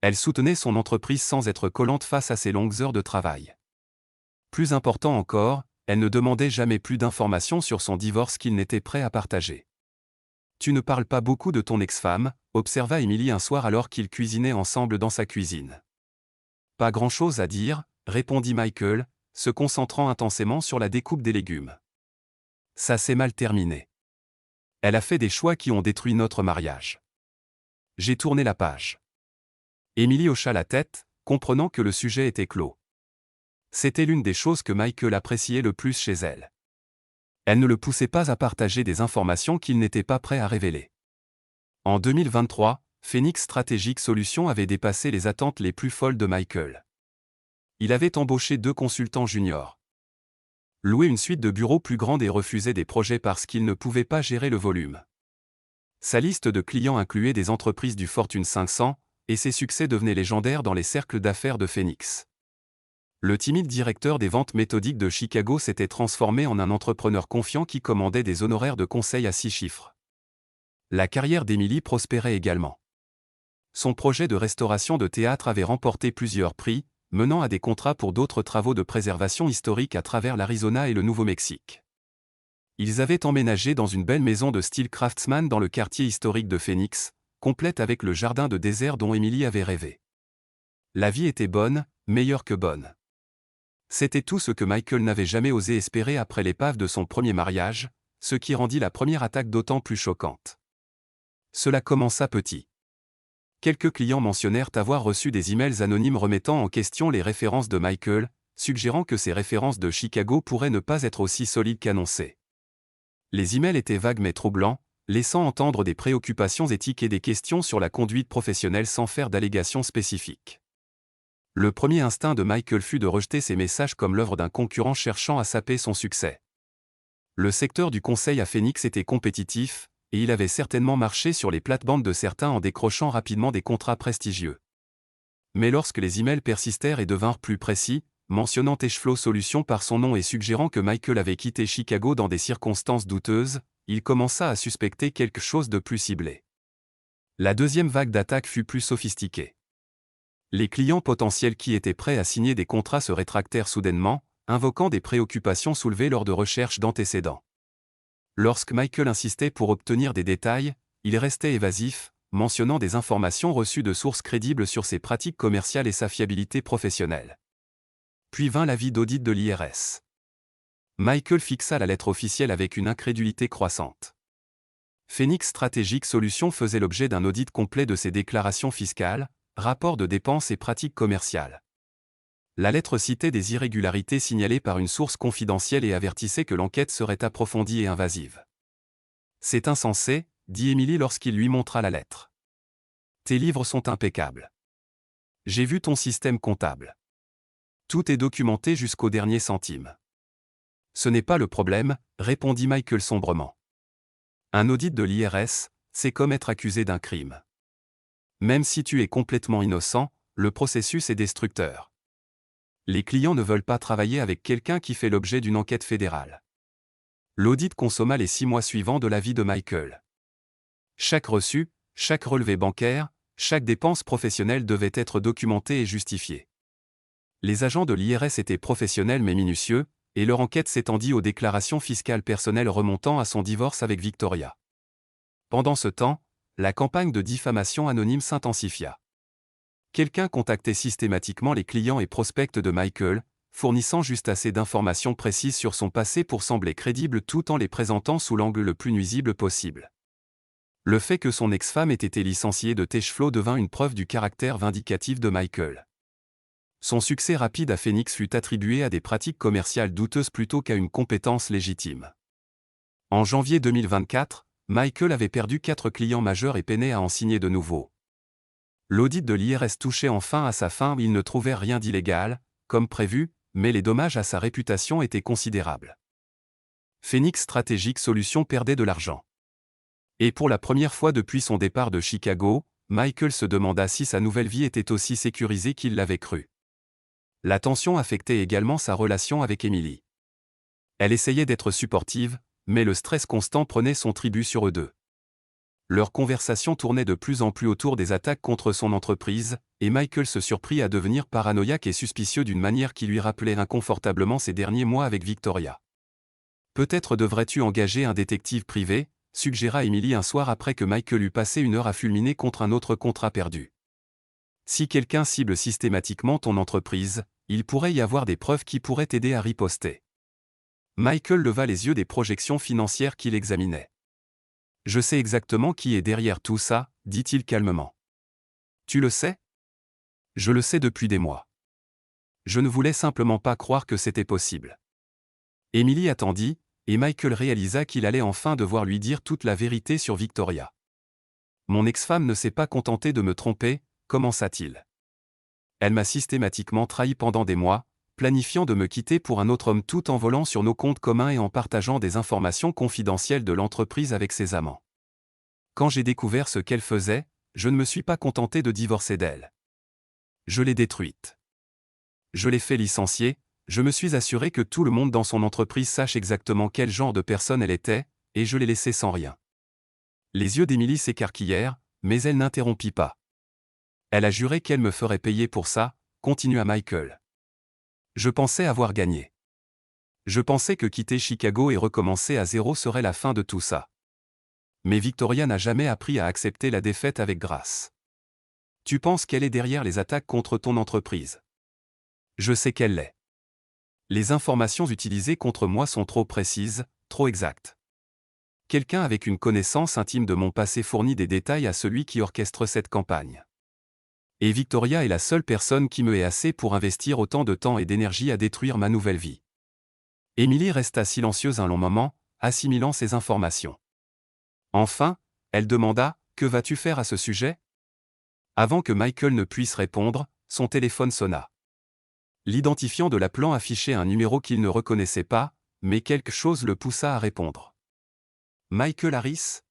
Elle soutenait son entreprise sans être collante face à ses longues heures de travail. Plus important encore, elle ne demandait jamais plus d'informations sur son divorce qu'il n'était prêt à partager. « Tu ne parles pas beaucoup de ton ex-femme » observa Emily un soir alors qu'ils cuisinaient ensemble dans sa cuisine. « Pas grand-chose à dire » répondit Michael, se concentrant intensément sur la découpe des légumes. « Ça s'est mal terminé. Elle a fait des choix qui ont détruit notre mariage. J'ai tourné la page. » Emily hocha la tête, comprenant que le sujet était clos. C'était l'une des choses que Michael appréciait le plus chez elle. Elle ne le poussait pas à partager des informations qu'il n'était pas prêt à révéler. En 2023, Phoenix Strategic Solutions avait dépassé les attentes les plus folles de Michael. Il avait embauché 2 consultants juniors. Loué une suite de bureaux plus grande et refusait des projets parce qu'il ne pouvait pas gérer le volume. Sa liste de clients incluait des entreprises du Fortune 500, et ses succès devenaient légendaires dans les cercles d'affaires de Phoenix. Le timide directeur des ventes méthodiques de Chicago s'était transformé en un entrepreneur confiant qui commandait des honoraires de conseil à 6 chiffres. La carrière d'Emily prospérait également. Son projet de restauration de théâtre avait remporté plusieurs prix, menant à des contrats pour d'autres travaux de préservation historique à travers l'Arizona et le Nouveau-Mexique. Ils avaient emménagé dans une belle maison de style craftsman dans le quartier historique de Phoenix, complète avec le jardin de désert dont Emily avait rêvé. La vie était bonne, meilleure que bonne. C'était tout ce que Michael n'avait jamais osé espérer après l'épave de son premier mariage, ce qui rendit la première attaque d'autant plus choquante. Cela commença petit. Quelques clients mentionnèrent avoir reçu des emails anonymes remettant en question les références de Michael, suggérant que ces références de Chicago pourraient ne pas être aussi solides qu'annoncées. Les emails étaient vagues mais troublants, laissant entendre des préoccupations éthiques et des questions sur la conduite professionnelle sans faire d'allégations spécifiques. Le premier instinct de Michael fut de rejeter ces messages comme l'œuvre d'un concurrent cherchant à saper son succès. Le secteur du conseil à Phoenix était compétitif, et il avait certainement marché sur les plates-bandes de certains en décrochant rapidement des contrats prestigieux. Mais lorsque les emails persistèrent et devinrent plus précis, mentionnant Teshflow Solutions par son nom et suggérant que Michael avait quitté Chicago dans des circonstances douteuses, il commença à suspecter quelque chose de plus ciblé. La deuxième vague d'attaques fut plus sophistiquée. Les clients potentiels qui étaient prêts à signer des contrats se rétractèrent soudainement, invoquant des préoccupations soulevées lors de recherches d'antécédents. Lorsque Michael insistait pour obtenir des détails, il restait évasif, mentionnant des informations reçues de sources crédibles sur ses pratiques commerciales et sa fiabilité professionnelle. Puis vint l'avis d'audit de l'IRS. Michael fixa la lettre officielle avec une incrédulité croissante. Phoenix Strategic Solutions faisait l'objet d'un audit complet de ses déclarations fiscales, rapports de dépenses et pratiques commerciales. La lettre citait des irrégularités signalées par une source confidentielle et avertissait que l'enquête serait approfondie et invasive. « C'est insensé », dit Emily lorsqu'il lui montra la lettre. « Tes livres sont impeccables. J'ai vu ton système comptable. Tout est documenté jusqu'au dernier centime. » Ce n'est pas le problème, répondit Michael sombrement. Un audit de l'IRS, c'est comme être accusé d'un crime. Même si tu es complètement innocent, le processus est destructeur. Les clients ne veulent pas travailler avec quelqu'un qui fait l'objet d'une enquête fédérale. L'audit consomma les 6 mois suivants de la vie de Michael. Chaque reçu, chaque relevé bancaire, chaque dépense professionnelle devait être documentée et justifiée. Les agents de l'IRS étaient professionnels mais minutieux, et leur enquête s'étendit aux déclarations fiscales personnelles remontant à son divorce avec Victoria. Pendant ce temps, la campagne de diffamation anonyme s'intensifia. Quelqu'un contactait systématiquement les clients et prospects de Michael, fournissant juste assez d'informations précises sur son passé pour sembler crédible tout en les présentant sous l'angle le plus nuisible possible. Le fait que son ex-femme ait été licenciée de Techflow devint une preuve du caractère vindicatif de Michael. Son succès rapide à Phoenix fut attribué à des pratiques commerciales douteuses plutôt qu'à une compétence légitime. En janvier 2024, Michael avait perdu 4 clients majeurs et peinait à en signer de nouveaux. L'audit de l'IRS touchait enfin à sa fin, il ne trouvait rien d'illégal, comme prévu, mais les dommages à sa réputation étaient considérables. Phoenix Strategic Solutions perdait de l'argent. Et pour la première fois depuis son départ de Chicago, Michael se demanda si sa nouvelle vie était aussi sécurisée qu'il l'avait cru. La tension affectait également sa relation avec Emily. Elle essayait d'être supportive, mais le stress constant prenait son tribut sur eux deux. Leur conversation tournait de plus en plus autour des attaques contre son entreprise, et Michael se surprit à devenir paranoïaque et suspicieux d'une manière qui lui rappelait inconfortablement ses derniers mois avec Victoria. « Peut-être devrais-tu engager un détective privé », suggéra Emily un soir après que Michael eut passé une heure à fulminer contre un autre contrat perdu. « Si quelqu'un cible systématiquement ton entreprise, il pourrait y avoir des preuves qui pourraient t'aider à riposter. » Michael leva les yeux des projections financières qu'il examinait. « Je sais exactement qui est derrière tout ça, » dit-il calmement. « Tu le sais ? Je le sais depuis des mois. Je ne voulais simplement pas croire que c'était possible. » Emily attendit, et Michael réalisa qu'il allait enfin devoir lui dire toute la vérité sur Victoria. « Mon ex-femme ne s'est pas contentée de me tromper, » commença-t-il. « Elle m'a systématiquement trahi pendant des mois, planifiant de me quitter pour un autre homme tout en volant sur nos comptes communs et en partageant des informations confidentielles de l'entreprise avec ses amants. Quand j'ai découvert ce qu'elle faisait, je ne me suis pas contenté de divorcer d'elle. Je l'ai détruite. Je l'ai fait licencier, je me suis assuré que tout le monde dans son entreprise sache exactement quel genre de personne elle était, et je l'ai laissée sans rien. » Les yeux d'Emily s'écarquillèrent, mais elle n'interrompit pas. « Elle a juré qu'elle me ferait payer pour ça, » continua Michael. « Je pensais avoir gagné. Je pensais que quitter Chicago et recommencer à zéro serait la fin de tout ça. Mais Victoria n'a jamais appris à accepter la défaite avec grâce. Tu penses qu'elle est derrière les attaques contre ton entreprise? Je sais qu'elle l'est. Les informations utilisées contre moi sont trop précises, trop exactes. Quelqu'un avec une connaissance intime de mon passé fournit des détails à celui qui orchestre cette campagne. Et Victoria est la seule personne qui me hait assez pour investir autant de temps et d'énergie à détruire ma nouvelle vie. » Emily resta silencieuse un long moment, assimilant ces informations. Enfin, elle demanda « Que vas-tu faire à ce sujet ?» Avant que Michael ne puisse répondre, son téléphone sonna. L'identifiant de l'appelant affichait un numéro qu'il ne reconnaissait pas, mais quelque chose le poussa à répondre. « Michael Harris ?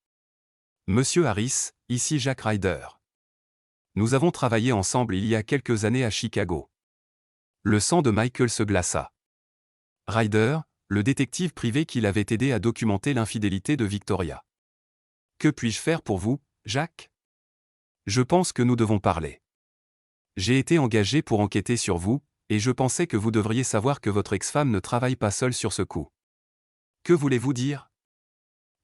Monsieur Harris, ici Jack Ryder. Nous avons travaillé ensemble il y a quelques années à Chicago. » Le sang de Michael se glaça. Ryder, le détective privé qui l'avait aidé à documenter l'infidélité de Victoria. « Que puis-je faire pour vous, Jack ? Je pense que nous devons parler. J'ai été engagé pour enquêter sur vous, et je pensais que vous devriez savoir que votre ex-femme ne travaille pas seule sur ce coup. Que voulez-vous dire ?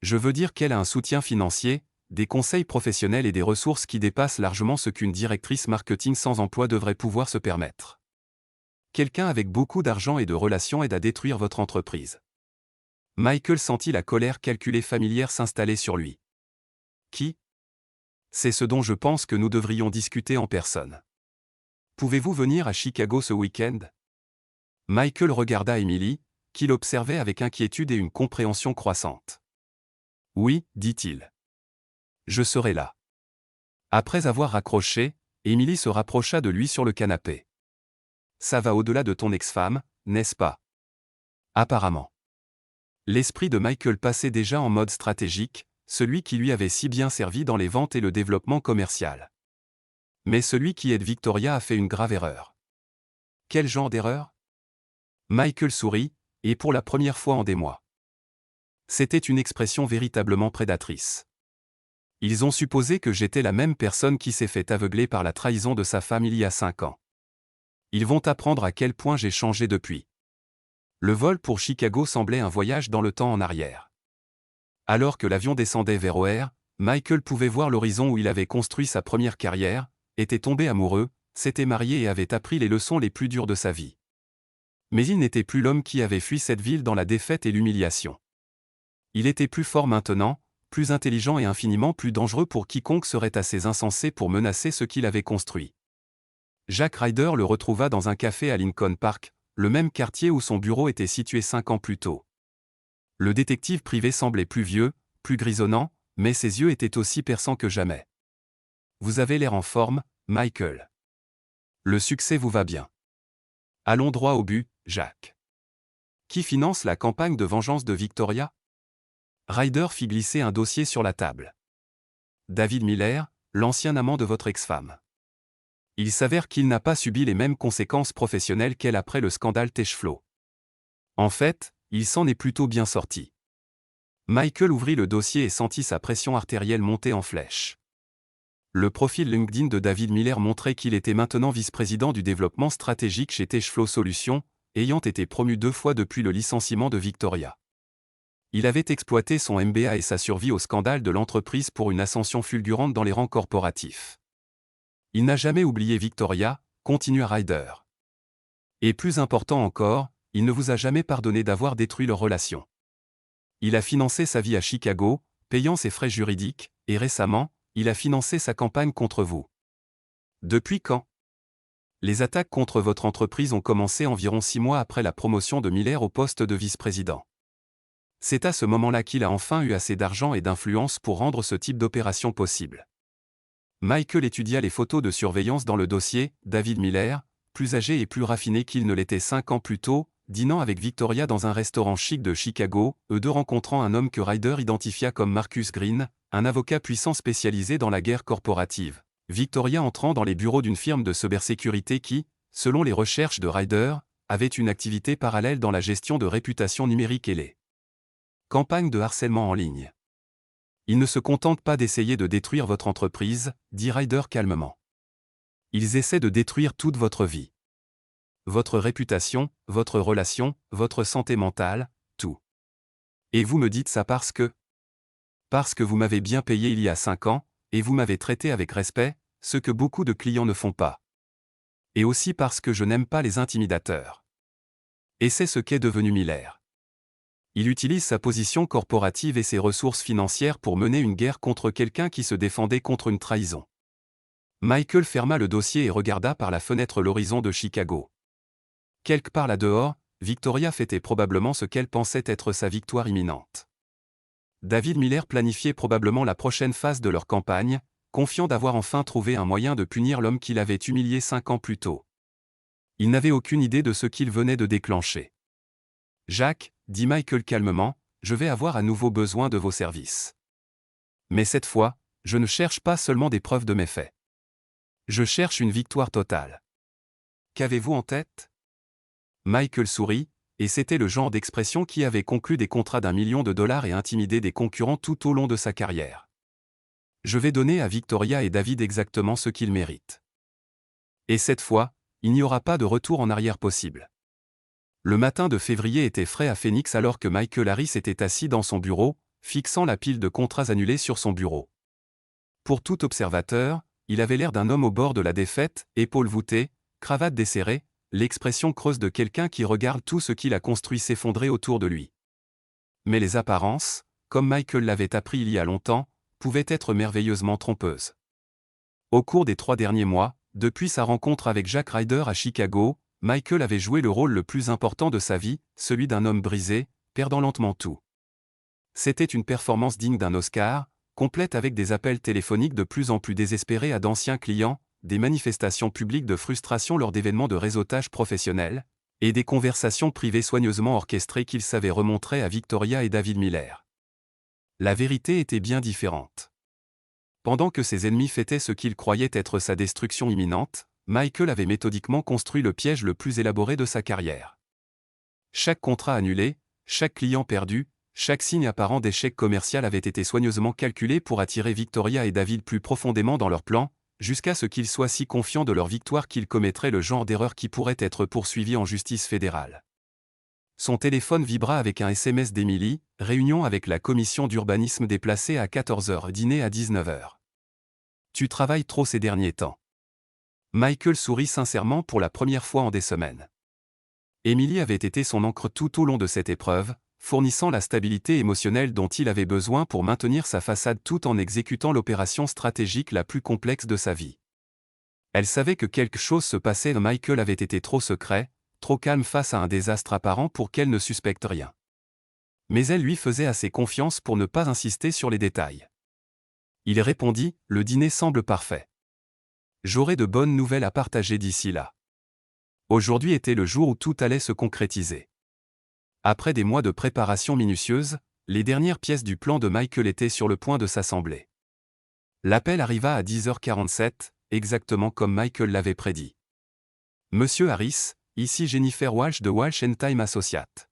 Je veux dire qu'elle a un soutien financier, des conseils professionnels et des ressources qui dépassent largement ce qu'une directrice marketing sans emploi devrait pouvoir se permettre. Quelqu'un avec beaucoup d'argent et de relations aide à détruire votre entreprise. Michael sentit la colère calculée familière s'installer sur lui. Qui ? C'est ce dont je pense que nous devrions discuter en personne. Pouvez-vous venir à Chicago ce week-end ? Michael regarda Emily, qui l'observait avec inquiétude et une compréhension croissante. Oui, dit-il. Je serai là. Après avoir raccroché, Emily se rapprocha de lui sur le canapé. Ça va au-delà de ton ex-femme, n'est-ce pas ? Apparemment. L'esprit de Michael passait déjà en mode stratégique, celui qui lui avait si bien servi dans les ventes et le développement commercial. Mais celui qui aide Victoria a fait une grave erreur. Quel genre d'erreur ? Michael sourit, et pour la première fois en des mois. C'était une expression véritablement prédatrice. Ils ont supposé que j'étais la même personne qui s'est fait aveugler par la trahison de sa femme il y a 5 ans. Ils vont apprendre à quel point j'ai changé depuis. Le vol pour Chicago semblait un voyage dans le temps en arrière. Alors que l'avion descendait vers O'Hare, Michael pouvait voir l'horizon où il avait construit sa première carrière, était tombé amoureux, s'était marié et avait appris les leçons les plus dures de sa vie. Mais il n'était plus l'homme qui avait fui cette ville dans la défaite et l'humiliation. Il était plus fort maintenant, plus intelligent et infiniment plus dangereux pour quiconque serait assez insensé pour menacer ce qu'il avait construit. Jack Ryder le retrouva dans un café à Lincoln Park, le même quartier où son bureau était situé 5 ans plus tôt. Le détective privé semblait plus vieux, plus grisonnant, mais ses yeux étaient aussi perçants que jamais. Vous avez l'air en forme, Michael. Le succès vous va bien. Allons droit au but, Jack. Qui finance la campagne de vengeance de Victoria ? Ryder fit glisser un dossier sur la table. David Miller, l'ancien amant de votre ex-femme. Il s'avère qu'il n'a pas subi les mêmes conséquences professionnelles qu'elle après le scandale Techflow. En fait, il s'en est plutôt bien sorti. Michael ouvrit le dossier et sentit sa pression artérielle monter en flèche. Le profil LinkedIn de David Miller montrait qu'il était maintenant vice-président du développement stratégique chez Techflow Solutions, ayant été promu 2 fois depuis le licenciement de Victoria. Il avait exploité son MBA et sa survie au scandale de l'entreprise pour une ascension fulgurante dans les rangs corporatifs. Il n'a jamais oublié Victoria, continua Ryder. Et plus important encore, il ne vous a jamais pardonné d'avoir détruit leur relation. Il a financé sa vie à Chicago, payant ses frais juridiques, et récemment, il a financé sa campagne contre vous. Depuis quand ? Les attaques contre votre entreprise ont commencé environ 6 mois après la promotion de Miller au poste de vice-président. C'est à ce moment-là qu'il a enfin eu assez d'argent et d'influence pour rendre ce type d'opération possible. Michael étudia les photos de surveillance dans le dossier, David Miller, plus âgé et plus raffiné qu'il ne l'était 5 ans plus tôt, dînant avec Victoria dans un restaurant chic de Chicago, eux deux rencontrant un homme que Ryder identifia comme Marcus Green, un avocat puissant spécialisé dans la guerre corporative. Victoria entrant dans les bureaux d'une firme de cybersécurité qui, selon les recherches de Ryder, avait une activité parallèle dans la gestion de réputation numérique et les campagnes de harcèlement en ligne. Ils ne se contentent pas d'essayer de détruire votre entreprise, dit Ryder calmement. Ils essaient de détruire toute votre vie. Votre réputation, votre relation, votre santé mentale, tout. Et vous me dites ça parce que vous m'avez bien payé il y a 5 ans, et vous m'avez traité avec respect, ce que beaucoup de clients ne font pas. Et aussi parce que je n'aime pas les intimidateurs. Et c'est ce qu'est devenu Miller. Il utilise sa position corporative et ses ressources financières pour mener une guerre contre quelqu'un qui se défendait contre une trahison. Michael ferma le dossier et regarda par la fenêtre l'horizon de Chicago. Quelque part là-dehors, Victoria fêtait probablement ce qu'elle pensait être sa victoire imminente. David Miller planifiait probablement la prochaine phase de leur campagne, confiant d'avoir enfin trouvé un moyen de punir l'homme qu'il avait humilié 5 ans plus tôt. Il n'avait aucune idée de ce qu'il venait de déclencher. « Jack, dit Michael calmement, je vais avoir à nouveau besoin de vos services. Mais cette fois, je ne cherche pas seulement des preuves de mes faits. Je cherche une victoire totale. Qu'avez-vous en tête ? Michael sourit, et c'était le genre d'expression qui avait conclu des contrats d'1 million de dollars et intimidé des concurrents tout au long de sa carrière. Je vais donner à Victoria et David exactement ce qu'ils méritent. Et cette fois, il n'y aura pas de retour en arrière possible. Le matin de février était frais à Phoenix alors que Michael Harris était assis dans son bureau, fixant la pile de contrats annulés sur son bureau. Pour tout observateur, il avait l'air d'un homme au bord de la défaite, épaules voûtées, cravate desserrée, l'expression creuse de quelqu'un qui regarde tout ce qu'il a construit s'effondrer autour de lui. Mais les apparences, comme Michael l'avait appris il y a longtemps, pouvaient être merveilleusement trompeuses. Au cours des 3 derniers mois, depuis sa rencontre avec Jack Ryder à Chicago, Michael avait joué le rôle le plus important de sa vie, celui d'un homme brisé, perdant lentement tout. C'était une performance digne d'un Oscar, complète avec des appels téléphoniques de plus en plus désespérés à d'anciens clients, des manifestations publiques de frustration lors d'événements de réseautage professionnel, et des conversations privées soigneusement orchestrées qu'il savait remontrer à Victoria et David Miller. La vérité était bien différente. Pendant que ses ennemis fêtaient ce qu'ils croyaient être sa destruction imminente, Michael avait méthodiquement construit le piège le plus élaboré de sa carrière. Chaque contrat annulé, chaque client perdu, chaque signe apparent d'échec commercial avait été soigneusement calculé pour attirer Victoria et David plus profondément dans leur plan, jusqu'à ce qu'ils soient si confiants de leur victoire qu'ils commettraient le genre d'erreur qui pourrait être poursuivi en justice fédérale. Son téléphone vibra avec un SMS d'Emily, réunion avec la commission d'urbanisme déplacée à 14h, dîner à 19h. Tu travailles trop ces derniers temps. Michael sourit sincèrement pour la première fois en des semaines. Emily avait été son ancre tout au long de cette épreuve, fournissant la stabilité émotionnelle dont il avait besoin pour maintenir sa façade tout en exécutant l'opération stratégique la plus complexe de sa vie. Elle savait que quelque chose se passait, Michael avait été trop secret, trop calme face à un désastre apparent pour qu'elle ne suspecte rien. Mais elle lui faisait assez confiance pour ne pas insister sur les détails. Il répondit, « Le dîner semble parfait. J'aurai de bonnes nouvelles à partager d'ici là. » Aujourd'hui était le jour où tout allait se concrétiser. Après des mois de préparation minutieuse, les dernières pièces du plan de Michael étaient sur le point de s'assembler. L'appel arriva à 10h47, exactement comme Michael l'avait prédit. « Monsieur Harris, ici Jennifer Walsh de Walsh & Time Associates.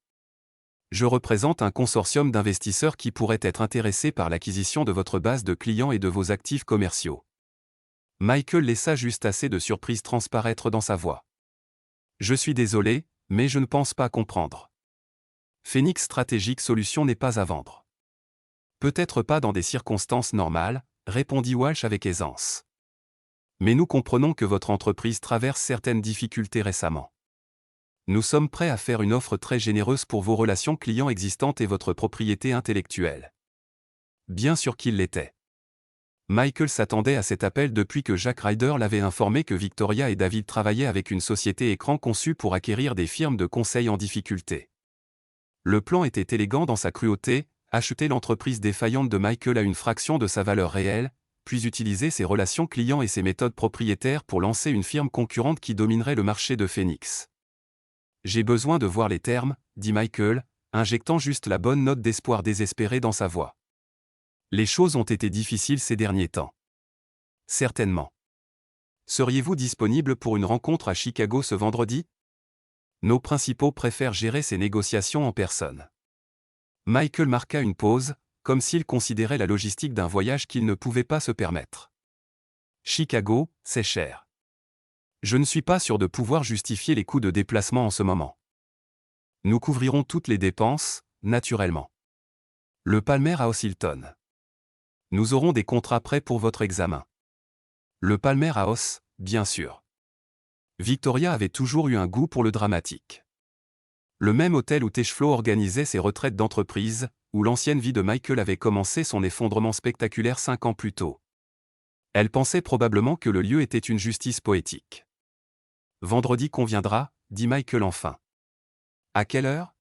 Je représente un consortium d'investisseurs qui pourraient être intéressés par l'acquisition de votre base de clients et de vos actifs commerciaux. » Michael laissa juste assez de surprise transparaître dans sa voix. « Je suis désolé, mais je ne pense pas comprendre. Phoenix Strategic Solutions n'est pas à vendre. » Peut-être pas dans des circonstances normales, répondit Walsh avec aisance. Mais nous comprenons que votre entreprise traverse certaines difficultés récemment. Nous sommes prêts à faire une offre très généreuse pour vos relations clients existantes et votre propriété intellectuelle. Bien sûr qu'il l'était. Michael s'attendait à cet appel depuis que Jack Ryder l'avait informé que Victoria et David travaillaient avec une société écran conçue pour acquérir des firmes de conseil en difficulté. Le plan était élégant dans sa cruauté, acheter l'entreprise défaillante de Michael à une fraction de sa valeur réelle, puis utiliser ses relations clients et ses méthodes propriétaires pour lancer une firme concurrente qui dominerait le marché de Phoenix. « J'ai besoin de voir les termes, » dit Michael, injectant juste la bonne note d'espoir désespéré dans sa voix. Les choses ont été difficiles ces derniers temps. Certainement. Seriez-vous disponible pour une rencontre à Chicago ce vendredi? Nos principaux préfèrent gérer ces négociations en personne. Michael marqua une pause, comme s'il considérait la logistique d'un voyage qu'il ne pouvait pas se permettre. Chicago, c'est cher. Je ne suis pas sûr de pouvoir justifier les coûts de déplacement en ce moment. Nous couvrirons toutes les dépenses, naturellement. Le Palmer House Hilton. Nous aurons des contrats prêts pour votre examen. Le Palmer House, bien sûr. Victoria avait toujours eu un goût pour le dramatique. Le même hôtel où Teshflo organisait ses retraites d'entreprise, où l'ancienne vie de Michael avait commencé son effondrement spectaculaire 5 ans plus tôt. Elle pensait probablement que le lieu était une justice poétique. Vendredi conviendra, dit Michael enfin. À quelle heure?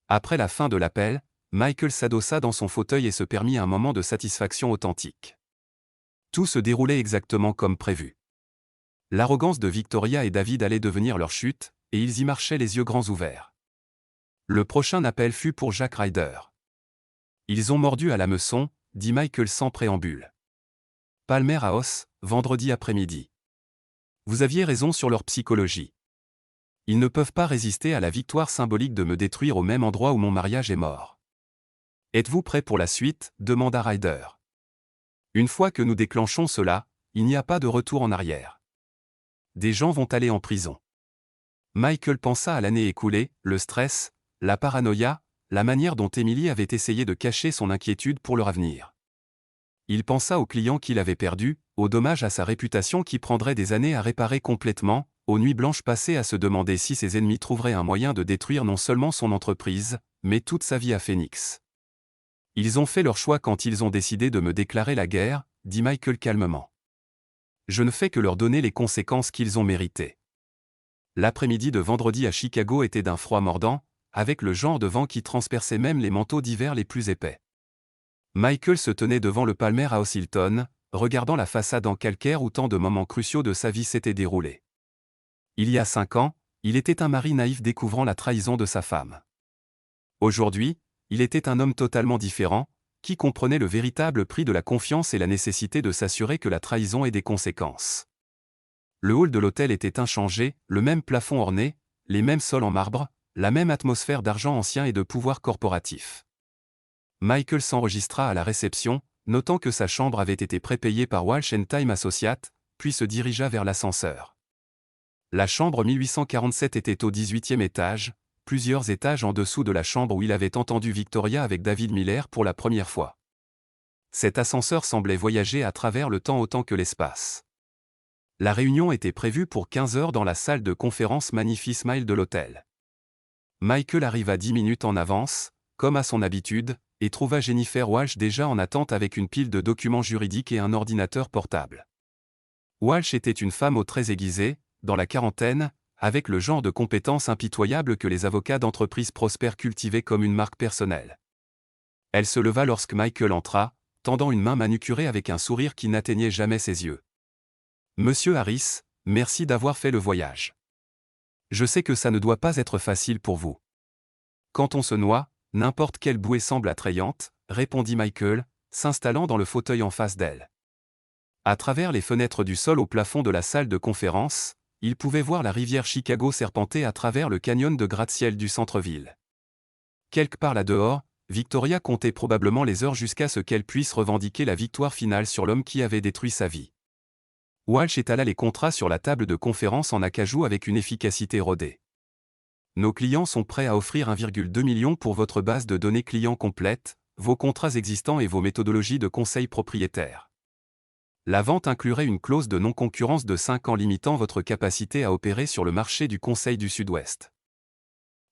Après la fin de l'appel, Michael s'adossa dans son fauteuil et se permit un moment de satisfaction authentique. Tout se déroulait exactement comme prévu. L'arrogance de Victoria et David allait devenir leur chute, et ils y marchaient les yeux grands ouverts. Le prochain appel fut pour Jack Ryder. Ils ont mordu à l'hameçon, dit Michael sans préambule. Palmer House, vendredi après-midi. Vous aviez raison sur leur psychologie. Ils ne peuvent pas résister à la victoire symbolique de me détruire au même endroit où mon mariage est mort. Êtes-vous prêt pour la suite? Demanda Ryder. Une fois que nous déclenchons cela, il n'y a pas de retour en arrière. Des gens vont aller en prison. Michael pensa à l'année écoulée, le stress, la paranoïa, la manière dont Emily avait essayé de cacher son inquiétude pour leur avenir. Il pensa aux clients qu'il avait perdus, aux dommages à sa réputation qui prendrait des années à réparer complètement, aux nuits blanches passées à se demander si ses ennemis trouveraient un moyen de détruire non seulement son entreprise, mais toute sa vie à Phoenix. Ils ont fait leur choix quand ils ont décidé de me déclarer la guerre, dit Michael calmement. Je ne fais que leur donner les conséquences qu'ils ont méritées. L'après-midi de vendredi à Chicago était d'un froid mordant, avec le genre de vent qui transperçait même les manteaux d'hiver les plus épais. Michael se tenait devant le Palmer House Hilton, regardant la façade en calcaire où tant de moments cruciaux de sa vie s'étaient déroulés. Il y a 5 ans, il était un mari naïf découvrant la trahison de sa femme. Aujourd'hui, il était un homme totalement différent, qui comprenait le véritable prix de la confiance et la nécessité de s'assurer que la trahison ait des conséquences. Le hall de l'hôtel était inchangé, le même plafond orné, les mêmes sols en marbre, la même atmosphère d'argent ancien et de pouvoir corporatif. Michael s'enregistra à la réception, notant que sa chambre avait été prépayée par Walsh & Time Associates, puis se dirigea vers l'ascenseur. La chambre 1847 était au 18e étage, plusieurs étages en dessous de la chambre où il avait entendu Victoria avec David Miller pour la première fois. Cet ascenseur semblait voyager à travers le temps autant que l'espace. La réunion était prévue pour 15 heures dans la salle de conférence Magnifi Smile de l'hôtel. Michael arriva 10 minutes en avance, comme à son habitude, et trouva Jennifer Walsh déjà en attente avec une pile de documents juridiques et un ordinateur portable. Walsh était une femme aux traits aiguisés, dans la quarantaine, avec le genre de compétences impitoyables que les avocats d'entreprises prospères cultivaient comme une marque personnelle. Elle se leva lorsque Michael entra, tendant une main manucurée avec un sourire qui n'atteignait jamais ses yeux. « Monsieur Harris, merci d'avoir fait le voyage. Je sais que ça ne doit pas être facile pour vous. Quand on se noie, n'importe quelle bouée semble attrayante, répondit Michael, s'installant dans le fauteuil en face d'elle. À travers les fenêtres du sol au plafond de la salle de conférence, il pouvait voir la rivière Chicago serpenter à travers le canyon de gratte-ciel du centre-ville. Quelque part là-dehors, Victoria comptait probablement les heures jusqu'à ce qu'elle puisse revendiquer la victoire finale sur l'homme qui avait détruit sa vie. Walsh étala les contrats sur la table de conférence en acajou avec une efficacité rodée. Nos clients sont prêts à offrir 1,2 million pour votre base de données clients complète, vos contrats existants et vos méthodologies de conseil propriétaire. La vente inclurait une clause de non-concurrence de 5 ans limitant votre capacité à opérer sur le marché du Conseil du Sud-Ouest.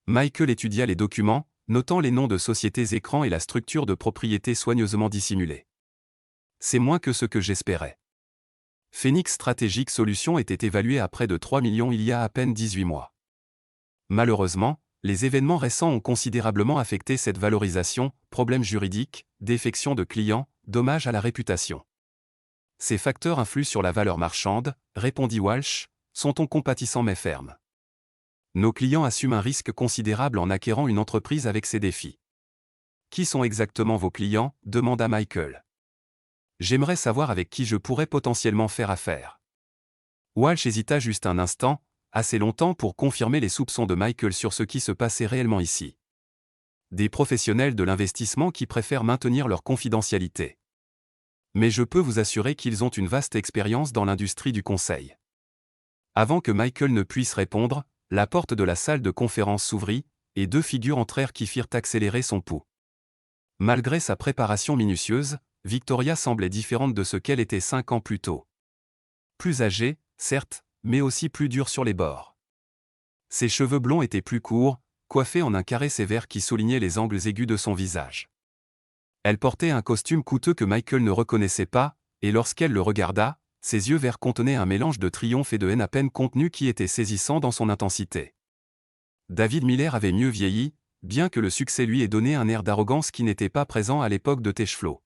Michael étudia les documents, notant les noms de sociétés écrans et la structure de propriété soigneusement dissimulée. C'est moins que ce que j'espérais. Phoenix Strategic Solutions était évalué à près de 3 millions il y a à peine 18 mois. Malheureusement, les événements récents ont considérablement affecté cette valorisation, problèmes juridiques, défections de clients, dommages à la réputation. Ces facteurs influent sur la valeur marchande, répondit Walsh, son ton compatissant mais ferme. Nos clients assument un risque considérable en acquérant une entreprise avec ces défis. Qui sont exactement vos clients ? Demanda Michael. J'aimerais savoir avec qui je pourrais potentiellement faire affaire. Walsh hésita juste un instant, assez longtemps pour confirmer les soupçons de Michael sur ce qui se passait réellement ici. Des professionnels de l'investissement qui préfèrent maintenir leur confidentialité. Mais je peux vous assurer qu'ils ont une vaste expérience dans l'industrie du conseil. Avant que Michael ne puisse répondre, la porte de la salle de conférence s'ouvrit, et 2 figures entrèrent qui firent accélérer son pouls. Malgré sa préparation minutieuse, Victoria semblait différente de ce qu'elle était 5 ans plus tôt. Plus âgée, certes, mais aussi plus dure sur les bords. Ses cheveux blonds étaient plus courts, coiffés en un carré sévère qui soulignait les angles aigus de son visage. Elle portait un costume coûteux que Michael ne reconnaissait pas, et lorsqu'elle le regarda, ses yeux verts contenaient un mélange de triomphe et de haine à peine contenu qui était saisissant dans son intensité. David Miller avait mieux vieilli, bien que le succès lui ait donné un air d'arrogance qui n'était pas présent à l'époque de Techflow.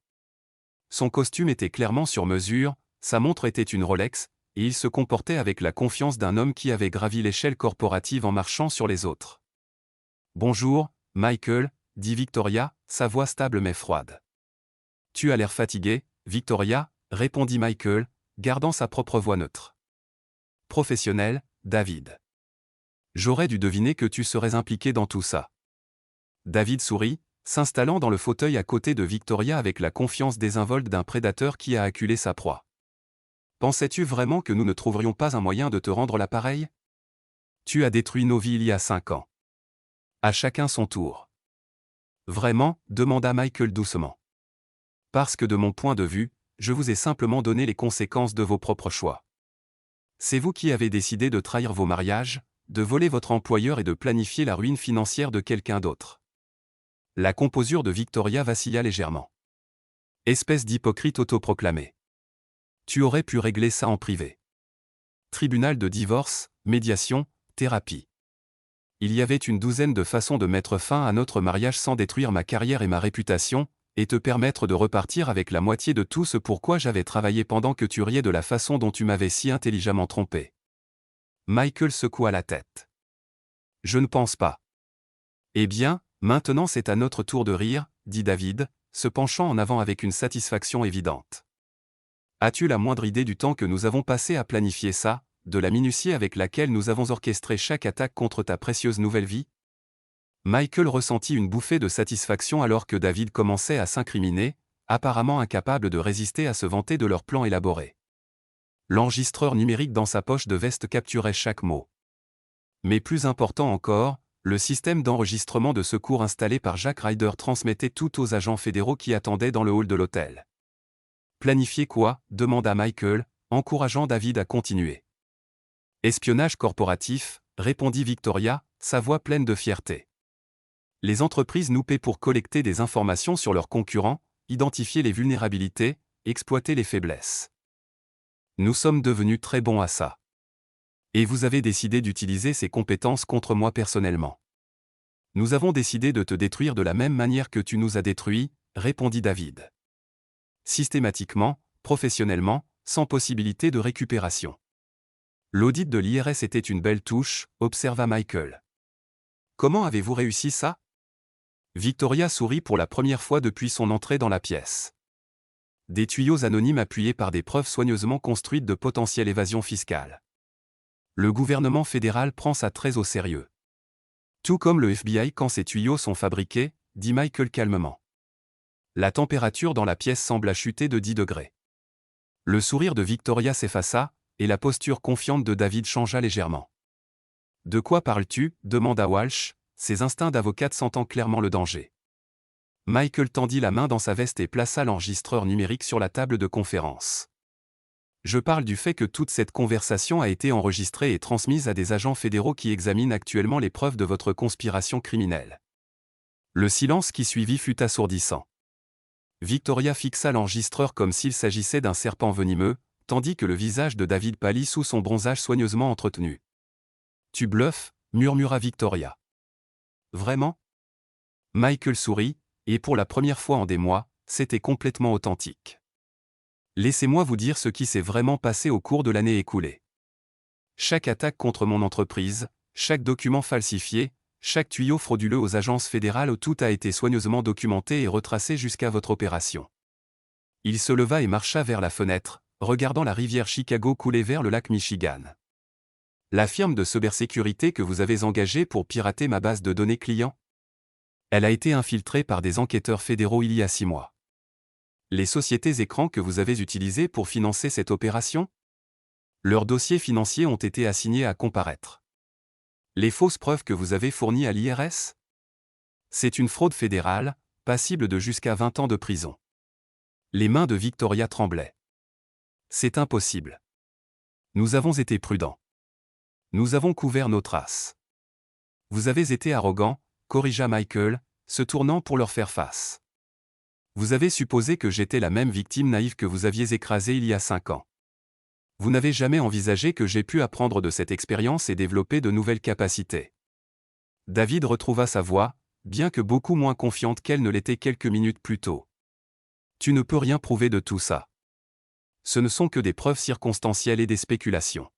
Son costume était clairement sur mesure, sa montre était une Rolex, et il se comportait avec la confiance d'un homme qui avait gravi l'échelle corporative en marchant sur les autres. « Bonjour, Michael », dit Victoria, sa voix stable mais froide. « Tu as l'air fatigué, Victoria », répondit Michael, gardant sa propre voix neutre. « Professionnel, David. J'aurais dû deviner que tu serais impliqué dans tout ça. » David sourit, s'installant dans le fauteuil à côté de Victoria avec la confiance désinvolte d'un prédateur qui a acculé sa proie. « Pensais-tu vraiment que nous ne trouverions pas un moyen de te rendre l'appareil ? Tu as détruit nos vies il y a 5 ans. À chacun son tour. » « Vraiment ?» demanda Michael doucement. « Parce que de mon point de vue, je vous ai simplement donné les conséquences de vos propres choix. C'est vous qui avez décidé de trahir vos mariages, de voler votre employeur et de planifier la ruine financière de quelqu'un d'autre. La composure de Victoria vacilla légèrement. Espèce d'hypocrite autoproclamé. Tu aurais pu régler ça en privé. Tribunal de divorce, médiation, thérapie. Il y avait une douzaine de façons de mettre fin à notre mariage sans détruire ma carrière et ma réputation, et te permettre de repartir avec la moitié de tout ce pourquoi j'avais travaillé pendant que tu riais de la façon dont tu m'avais si intelligemment trompé. Michael secoua la tête. Je ne pense pas. Eh bien, maintenant c'est à notre tour de rire, dit David, se penchant en avant avec une satisfaction évidente. As-tu la moindre idée du temps que nous avons passé à planifier ça, de la minutie avec laquelle nous avons orchestré chaque attaque contre ta précieuse nouvelle vie? Michael ressentit une bouffée de satisfaction alors que David commençait à s'incriminer, apparemment incapable de résister à se vanter de leur plan élaboré. L'enregistreur numérique dans sa poche de veste capturait chaque mot. Mais plus important encore, le système d'enregistrement de secours installé par Jack Ryder transmettait tout aux agents fédéraux qui attendaient dans le hall de l'hôtel. Planifier quoi? Demanda Michael, encourageant David à continuer. Espionnage corporatif, répondit Victoria, sa voix pleine de fierté. Les entreprises nous paient pour collecter des informations sur leurs concurrents, identifier les vulnérabilités, exploiter les faiblesses. Nous sommes devenus très bons à ça. Et vous avez décidé d'utiliser ces compétences contre moi personnellement. Nous avons décidé de te détruire de la même manière que tu nous as détruits, répondit David. Systématiquement, professionnellement, sans possibilité de récupération. L'audit de l'IRS était une belle touche, observa Michael. Comment avez-vous réussi ça? Victoria sourit pour la première fois depuis son entrée dans la pièce. Des tuyaux anonymes appuyés par des preuves soigneusement construites de potentielle évasion fiscale. Le gouvernement fédéral prend ça très au sérieux. Tout comme le FBI quand ces tuyaux sont fabriqués, dit Michael calmement. La température dans la pièce sembla chuter de 10 degrés. Le sourire de Victoria s'effaça, et la posture confiante de David changea légèrement. De quoi parles-tu? Demanda Walsh, ses instincts d'avocate sentant clairement le danger. Michael tendit la main dans sa veste et plaça l'enregistreur numérique sur la table de conférence. Je parle du fait que toute cette conversation a été enregistrée et transmise à des agents fédéraux qui examinent actuellement les preuves de votre conspiration criminelle. Le silence qui suivit fut assourdissant. Victoria fixa l'enregistreur comme s'il s'agissait d'un serpent venimeux, tandis que le visage de David pâlit sous son bronzage soigneusement entretenu. Tu bluffes, murmura Victoria. Vraiment? Michael sourit, et pour la première fois en des mois, c'était complètement authentique. Laissez-moi vous dire ce qui s'est vraiment passé au cours de l'année écoulée. Chaque attaque contre mon entreprise, chaque document falsifié, chaque tuyau frauduleux aux agences fédérales, tout a été soigneusement documenté et retracé jusqu'à votre opération. Il se leva et marcha vers la fenêtre, regardant la rivière Chicago couler vers le lac Michigan. La firme de cybersécurité que vous avez engagée pour pirater ma base de données clients? Elle a été infiltrée par des enquêteurs fédéraux il y a 6 mois. Les sociétés écrans que vous avez utilisées pour financer cette opération? Leurs dossiers financiers ont été assignés à comparaître. Les fausses preuves que vous avez fournies à l'IRS? C'est une fraude fédérale, passible de jusqu'à 20 ans de prison. Les mains de Victoria tremblaient. C'est impossible. Nous avons été prudents. Nous avons couvert nos traces. Vous avez été arrogant, corrigea Michael, se tournant pour leur faire face. Vous avez supposé que j'étais la même victime naïve que vous aviez écrasée il y a 5 ans. Vous n'avez jamais envisagé que j'ai pu apprendre de cette expérience et développer de nouvelles capacités. David retrouva sa voix, bien que beaucoup moins confiante qu'elle ne l'était quelques minutes plus tôt. Tu ne peux rien prouver de tout ça. Ce ne sont que des preuves circonstancielles et des spéculations.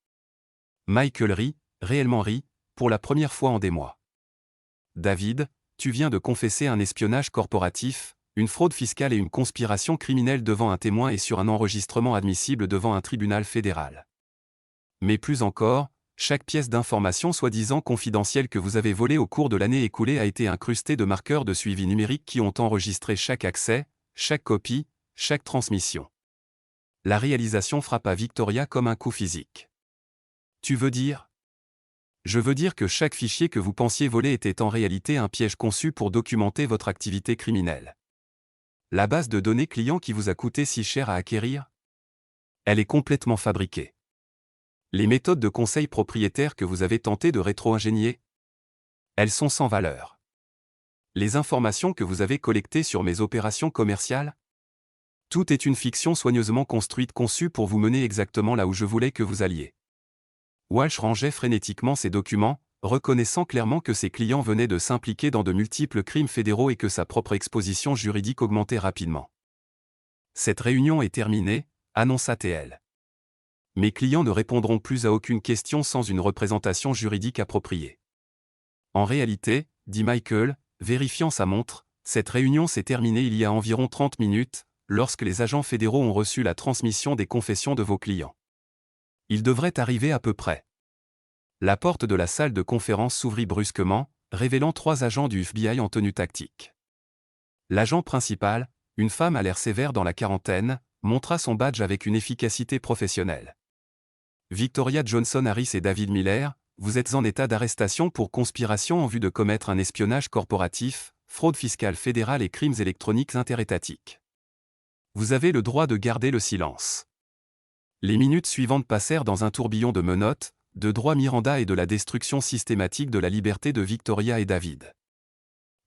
Michael rit, réellement rit, pour la première fois en des mois. David, tu viens de confesser un espionnage corporatif, une fraude fiscale et une conspiration criminelle devant un témoin et sur un enregistrement admissible devant un tribunal fédéral. Mais plus encore, chaque pièce d'information soi-disant confidentielle que vous avez volée au cours de l'année écoulée a été incrustée de marqueurs de suivi numérique qui ont enregistré chaque accès, chaque copie, chaque transmission. La réalisation frappa Victoria comme un coup physique. Tu veux dire? Je veux dire que chaque fichier que vous pensiez voler était en réalité un piège conçu pour documenter votre activité criminelle. La base de données client qui vous a coûté si cher à acquérir? Elle est complètement fabriquée. Les méthodes de conseil propriétaires que vous avez tenté de rétro-ingénier? Elles sont sans valeur. Les informations que vous avez collectées sur mes opérations commerciales? Tout est une fiction soigneusement construite conçue pour vous mener exactement là où je voulais que vous alliez. Walsh rangeait frénétiquement ses documents, reconnaissant clairement que ses clients venaient de s'impliquer dans de multiples crimes fédéraux et que sa propre exposition juridique augmentait rapidement. Cette réunion est terminée, annonça TL. Mes clients ne répondront plus à aucune question sans une représentation juridique appropriée. En réalité, dit Michael, vérifiant sa montre, cette réunion s'est terminée il y a environ 30 minutes, lorsque les agents fédéraux ont reçu la transmission des confessions de vos clients. Ils devraient arriver à peu près. La porte de la salle de conférence s'ouvrit brusquement, révélant 3 agents du FBI en tenue tactique. L'agent principal, une femme à l'air sévère dans la quarantaine, montra son badge avec une efficacité professionnelle. Victoria Johnson Harris et David Miller, vous êtes en état d'arrestation pour conspiration en vue de commettre un espionnage corporatif, fraude fiscale fédérale et crimes électroniques interétatiques. Vous avez le droit de garder le silence. Les minutes suivantes passèrent dans un tourbillon de menottes, de droits Miranda et de la destruction systématique de la liberté de Victoria et David.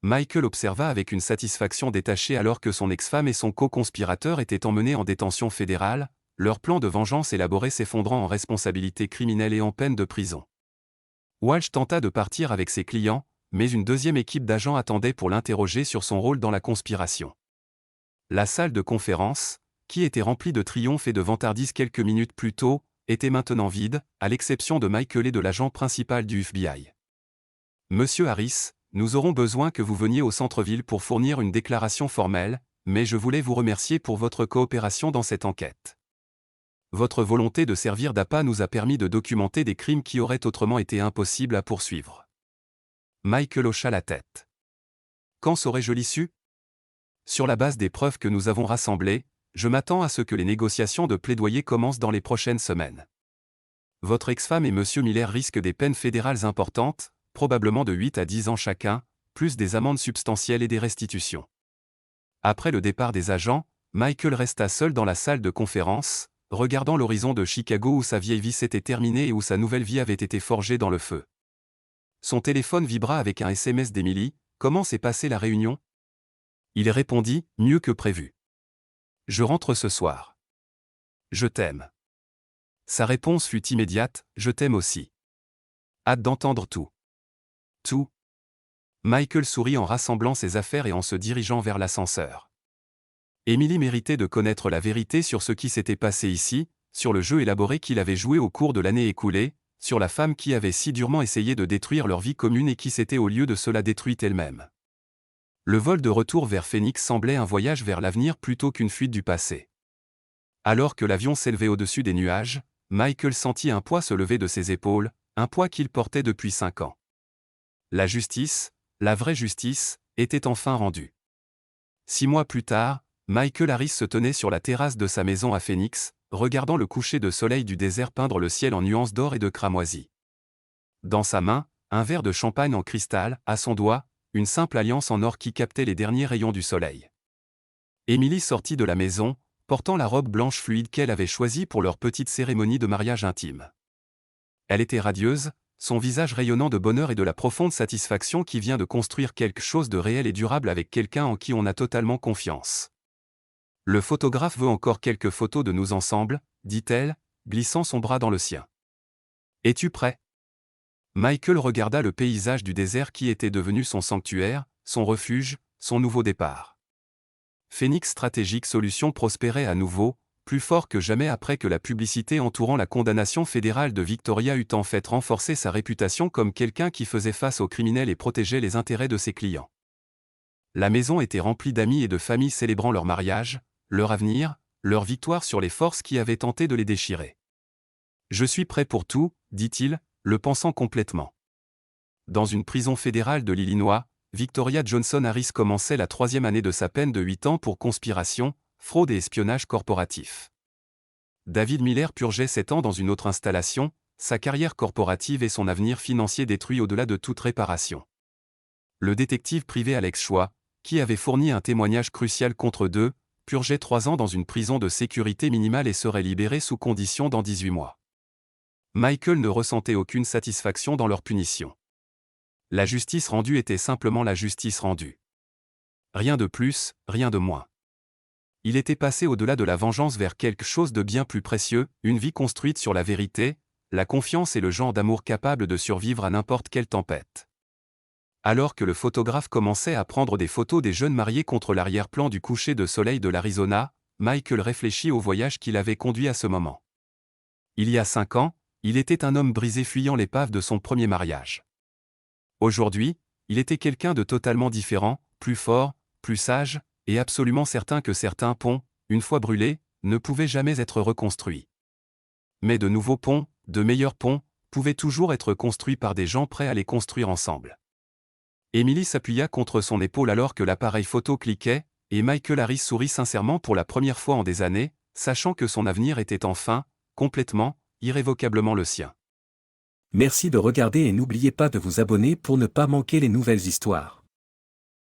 Michael observa avec une satisfaction détachée alors que son ex-femme et son co-conspirateur étaient emmenés en détention fédérale, leur plan de vengeance élaboré s'effondrant en responsabilité criminelle et en peine de prison. Walsh tenta de partir avec ses clients, mais une deuxième équipe d'agents attendait pour l'interroger sur son rôle dans la conspiration. La salle de conférence, qui était remplie de triomphe et de vantardises quelques minutes plus tôt, était maintenant vide, à l'exception de Michael et de l'agent principal du FBI. Monsieur Harris, nous aurons besoin que vous veniez au centre-ville pour fournir une déclaration formelle, mais je voulais vous remercier pour votre coopération dans cette enquête. Votre volonté de servir d'appât nous a permis de documenter des crimes qui auraient autrement été impossibles à poursuivre. Michael hocha la tête. Quand saurai-je l'issue? Sur la base des preuves que nous avons rassemblées, je m'attends à ce que les négociations de plaidoyer commencent dans les prochaines semaines. Votre ex-femme et Monsieur Miller risquent des peines fédérales importantes, probablement de 8 à 10 ans chacun, plus des amendes substantielles et des restitutions. Après le départ des agents, Michael resta seul dans la salle de conférence, regardant l'horizon de Chicago où sa vieille vie s'était terminée et où sa nouvelle vie avait été forgée dans le feu. Son téléphone vibra avec un SMS d'Emily. Comment s'est passée la réunion? Il répondit, mieux que prévu. Je rentre ce soir. Je t'aime. Sa réponse fut immédiate, je t'aime aussi. Hâte d'entendre tout. Tout. Michael sourit en rassemblant ses affaires et en se dirigeant vers l'ascenseur. Emily méritait de connaître la vérité sur ce qui s'était passé ici, sur le jeu élaboré qu'il avait joué au cours de l'année écoulée, sur la femme qui avait si durement essayé de détruire leur vie commune et qui s'était au lieu de cela détruite elle-même. Le vol de retour vers Phoenix semblait un voyage vers l'avenir plutôt qu'une fuite du passé. Alors que l'avion s'élevait au-dessus des nuages, Michael sentit un poids se lever de ses épaules, un poids qu'il portait depuis 5 ans. La justice, la vraie justice, était enfin rendue. 6 mois plus tard, Michael Harris se tenait sur la terrasse de sa maison à Phoenix, regardant le coucher de soleil du désert peindre le ciel en nuances d'or et de cramoisi. Dans sa main, un verre de champagne en cristal, à son doigt, une simple alliance en or qui captait les derniers rayons du soleil. Emily sortit de la maison, portant la robe blanche fluide qu'elle avait choisie pour leur petite cérémonie de mariage intime. Elle était radieuse, son visage rayonnant de bonheur et de la profonde satisfaction qui vient de construire quelque chose de réel et durable avec quelqu'un en qui on a totalement confiance. Le photographe veut encore quelques photos de nous ensemble, dit-elle, glissant son bras dans le sien. Es-tu prêt? Michael regarda le paysage du désert qui était devenu son sanctuaire, son refuge, son nouveau départ. Phoenix Strategic Solutions prospérait à nouveau, plus fort que jamais après que la publicité entourant la condamnation fédérale de Victoria eut en fait renforcé sa réputation comme quelqu'un qui faisait face aux criminels et protégeait les intérêts de ses clients. La maison était remplie d'amis et de familles célébrant leur mariage, leur avenir, leur victoire sur les forces qui avaient tenté de les déchirer. Je suis prêt pour tout, dit-il, le pensant complètement. Dans une prison fédérale de l'Illinois, Victoria Johnson Harris commençait la 3e année de sa peine de 8 ans pour conspiration, fraude et espionnage corporatif. David Miller purgeait 7 ans dans une autre installation, sa carrière corporative et son avenir financier détruits au-delà de toute réparation. Le détective privé Alex Choix, qui avait fourni un témoignage crucial contre d'eux, purgeait 3 ans dans une prison de sécurité minimale et serait libéré sous condition dans 18 mois. Michael ne ressentait aucune satisfaction dans leur punition. La justice rendue était simplement la justice rendue. Rien de plus, rien de moins. Il était passé au-delà de la vengeance vers quelque chose de bien plus précieux, une vie construite sur la vérité, la confiance et le genre d'amour capable de survivre à n'importe quelle tempête. Alors que le photographe commençait à prendre des photos des jeunes mariés contre l'arrière-plan du coucher de soleil de l'Arizona, Michael réfléchit au voyage qui l'avait conduit à ce moment. Il y a 5 ans, il était un homme brisé fuyant l'épave de son premier mariage. Aujourd'hui, il était quelqu'un de totalement différent, plus fort, plus sage, et absolument certain que certains ponts, une fois brûlés, ne pouvaient jamais être reconstruits. Mais de nouveaux ponts, de meilleurs ponts, pouvaient toujours être construits par des gens prêts à les construire ensemble. Emily s'appuya contre son épaule alors que l'appareil photo cliquait, et Michael Harris sourit sincèrement pour la première fois en des années, sachant que son avenir était enfin, complètement, irrévocablement le sien. Merci de regarder et n'oubliez pas de vous abonner pour ne pas manquer les nouvelles histoires.